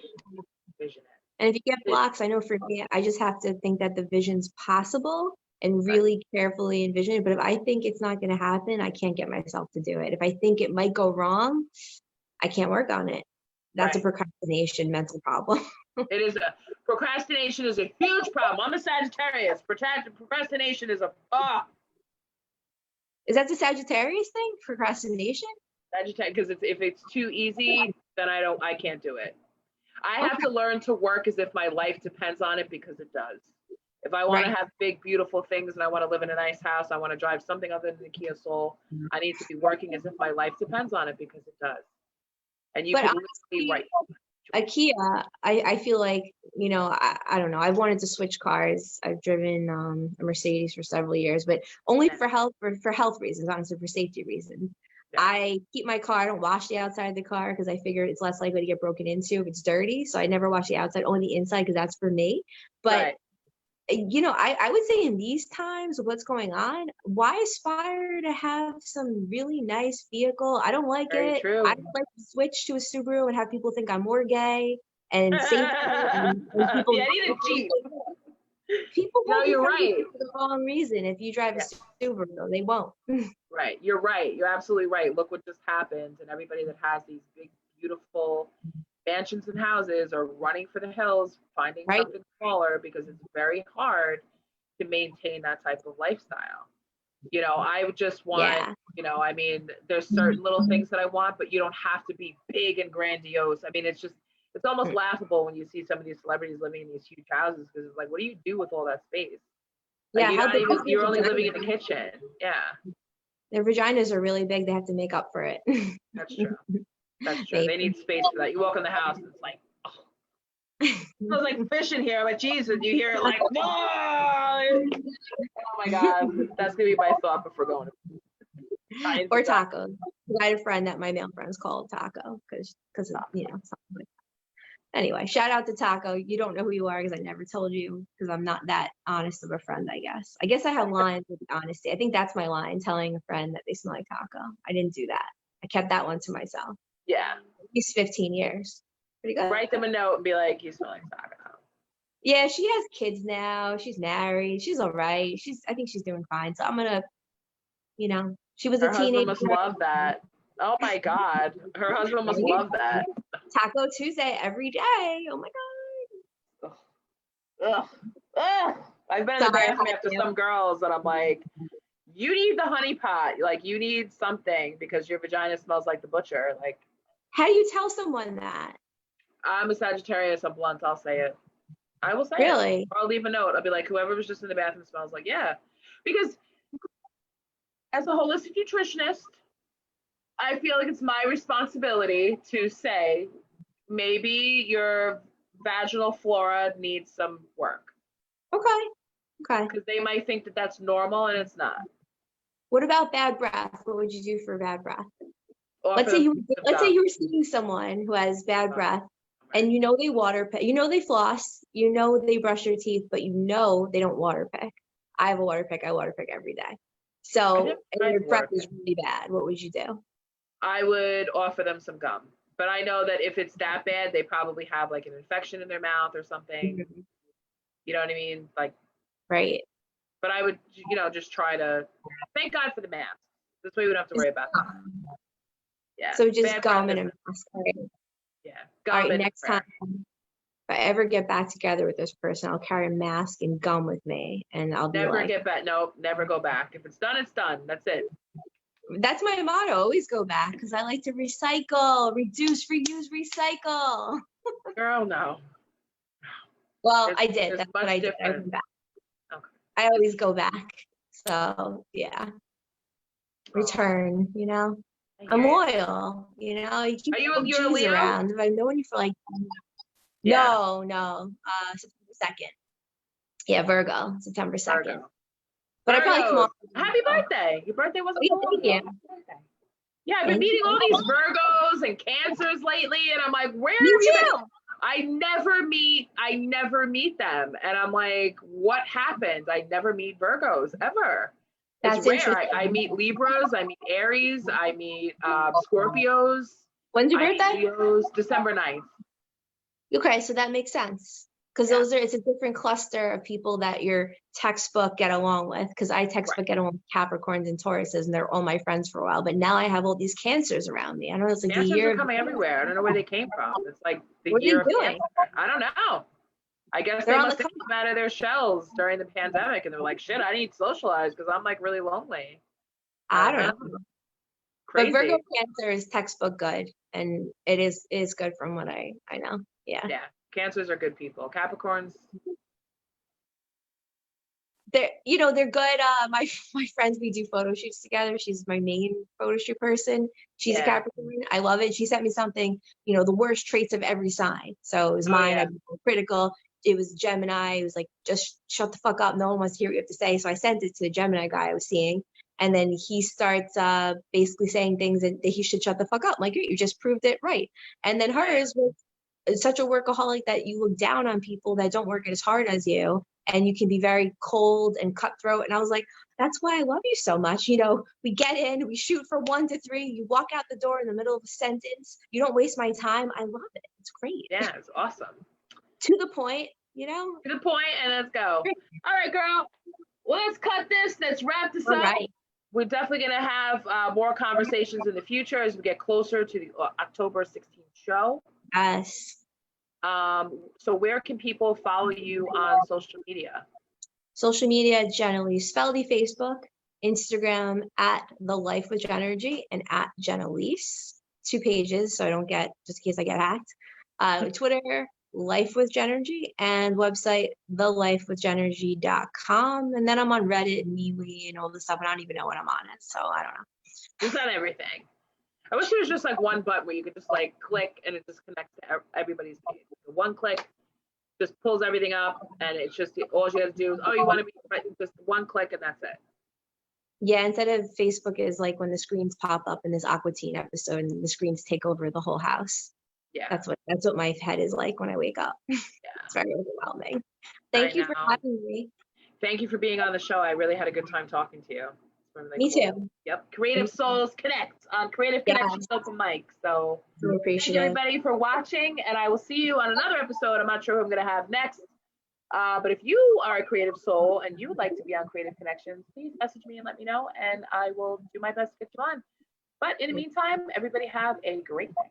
Envision it. And if you get blocks, I know for me, I just have to think that the vision's possible and really carefully envision it. But if I think it's not going to happen, I can't get myself to do it. If I think it might go wrong, I can't work on it. That's a procrastination mental problem. It is procrastination is a huge problem. I'm a Sagittarius. Procrastination is Is that the Sagittarius thing? Procrastination? Sagittarius, because if it's too easy, then I can't do it. I have to learn to work as if my life depends on it, because it does. If I want to have big, beautiful things and I want to live in a nice house, I want to drive something other than the Kia Soul, I need to be working as if my life depends on it, because it does. And you can be right. IKEA, I feel like, you know, I don't know. I've wanted to switch cars. I've driven a Mercedes for several years, but only for health reasons, honestly, for safety reasons. Yeah. I keep my car, I don't wash the outside of the car because I figure it's less likely to get broken into if it's dirty. So I never wash the outside, only the inside, because that's for me. But you know, I would say in these times, what's going on, why aspire to have some really nice vehicle? I don't like it. True. I'd like to switch to a Subaru and have people think I'm more gay and safety. and people, I need a Jeep. People won't you're right. for the wrong reason. If you drive a Subaru, they won't. Right. You're right. You're absolutely right. Look what just happened. And everybody that has these big, beautiful mansions and houses are running for the hills, finding something smaller, because it's very hard to maintain that type of lifestyle. You know, I would just want, you know, I mean, there's certain little things that I want, but you don't have to be big and grandiose. I mean, it's almost laughable when you see some of these celebrities living in these huge houses, because it's like, what do you do with all that space? Like, you're only living in the kitchen. Yeah. Their vaginas are really big. They have to make up for it. That's true. That's true. They need space for that. You walk in the house and it's like, it smells like fish in here. I'm like, Jesus, you hear it like, no! Oh my God. That's going to be my thought before going. Or tacos. I had a friend that my male friends called Taco because of, you know, something like that. Anyway, shout out to Taco. You don't know who you are because I never told you, because I'm not that honest of a friend, I guess. I guess I have lines with honesty. I think that's my line, telling a friend that they smell like taco. I didn't do that. I kept that one to myself. Yeah. At least 15 years. Pretty good. Write them a note and be like, you smell like taco. Yeah, she has kids now. She's married. She's all right. I think she's doing fine. So I'm going to, you know, she was a teenager. Her husband must love that. Oh my God. Her husband must love that. Taco Tuesday every day. Oh my God. Ugh. I've been in the bathroom after some girls and I'm like, you need the honey pot. Like, you need something because your vagina smells like the butcher. Like, how do you tell someone that? I'm a Sagittarius. I'm blunt. I'll say it. I will say it. Really? Or I'll leave a note. I'll be like, whoever was just in the bathroom smells like, yeah. Because as a holistic nutritionist, I feel like it's my responsibility to say, maybe your vaginal flora needs some work. Okay. Because they might think that that's normal and it's not. What about bad breath? What would you do for bad breath? Let's say you were seeing someone who has bad breath, and you know they water pick, you know they floss, you know they brush their teeth, but you know they don't water pick. I have a water pick. I water pick every day. So and your breath is really bad. What would you do? I would offer them some gum. But I know that if it's that bad, they probably have like an infection in their mouth or something. Mm-hmm. You know what I mean? Like, right. But I would, you know, just try to, thank God for the mask. This way we don't have to worry about that. Yeah. So just gum and a mask. Right? Yeah. All right, next time, if I ever get back together with this person, I'll carry a mask and gum with me, and I'll be never get back. Nope, never go back. If it's done, it's done. That's it. That's my motto. Always go back, because I like to recycle, reduce, reuse, recycle. Girl, no. Well, I did. That's what I did. I went back. Okay. I always go back. So yeah. Return, you know. I'm loyal, you know. You keep you're Leo? Around. If I've known you for like no, September 2nd. Yeah, Virgo, September 2nd. Virgo. But I probably come off. Happy birthday. Your birthday wasn't so long ago. Yeah, I've been meeting all these Virgos and Cancers lately, and I'm like, where are you? I never meet them. And I'm like, what happened? I never meet Virgos ever. It's rare. I meet Libras, I meet Aries, I meet Scorpios. When's your birthday? Leo's December 9th. Okay, so that makes sense. Because it's a different cluster of people that your textbook get along with. Because I textbook get along with Capricorns and Tauruses, and they're all my friends for a while. But now I have all these Cancers around me. I don't know, it's like Cancers the year are coming everywhere. I don't know where they came from. It's like the what year are of they doing? Cancer. I don't know. I guess they must have come out of their shells during the pandemic, and they're like, shit, I need to socialize because I'm like really lonely. I don't know. Crazy. But Virgo Cancer is textbook good, and it is good from what I know. Yeah. Yeah. Cancers are good people. Capricorns. They're good. My friends, we do photo shoots together. She's my main photo shoot person. She's a Capricorn. I love it. She sent me something, the worst traits of every sign. So it was mine. I'd be critical. It was Gemini. It was like, just shut the fuck up. No one wants to hear what you have to say. So I sent it to the Gemini guy I was seeing. And then he starts basically saying things that he should shut the fuck up. I'm like, you just proved it right. And then hers was such a workaholic that you look down on people that don't work as hard as you. And you can be very cold and cutthroat. And I was like, that's why I love you so much. We get in, we shoot for 1 to 3. You walk out the door in the middle of a sentence. You don't waste my time. I love it. It's great. Yeah, it's awesome. To the point, To the point, and let's go. All right, girl. Well, let's cut this. Let's wrap this up. Right. We're definitely going to have more conversations in the future as we get closer to the October 16th show. Yes. So where can people follow you on social media? Social media, Jen Elyse Feldy, Facebook, Instagram at The Life with Jenergy and at Jen Elyse. 2 pages, so I don't get, just in case I get hacked. Twitter, Life with Jenergy, and website, thelifewithjenergy.com. And then I'm on Reddit and MeWe and all this stuff, and I don't even know when I'm on it, so I don't know. It's on everything. I wish there was just like one button where you could just like click and it just connects to everybody's page. One click just pulls everything up, and it's just all you have to do is, you want to be just one click, and that's it. Yeah, instead of Facebook is like when the screens pop up in this Aqua Teen episode and the screens take over the whole house. Yeah, that's what my head is like when I wake up. Yeah, it's very overwhelming. Thank you for having me. Thank you for being on the show. I really had a good time talking to you. Really me cool. too. Yep. Creative Souls Connect on Creative Connection Open Mic. So appreciate thank you everybody for watching, and I will see you on another episode. I'm not sure who I'm going to have next. But if you are a creative soul and you would like to be on Creative Connections, please message me and let me know, and I will do my best to get you on. But in the meantime, everybody have a great day.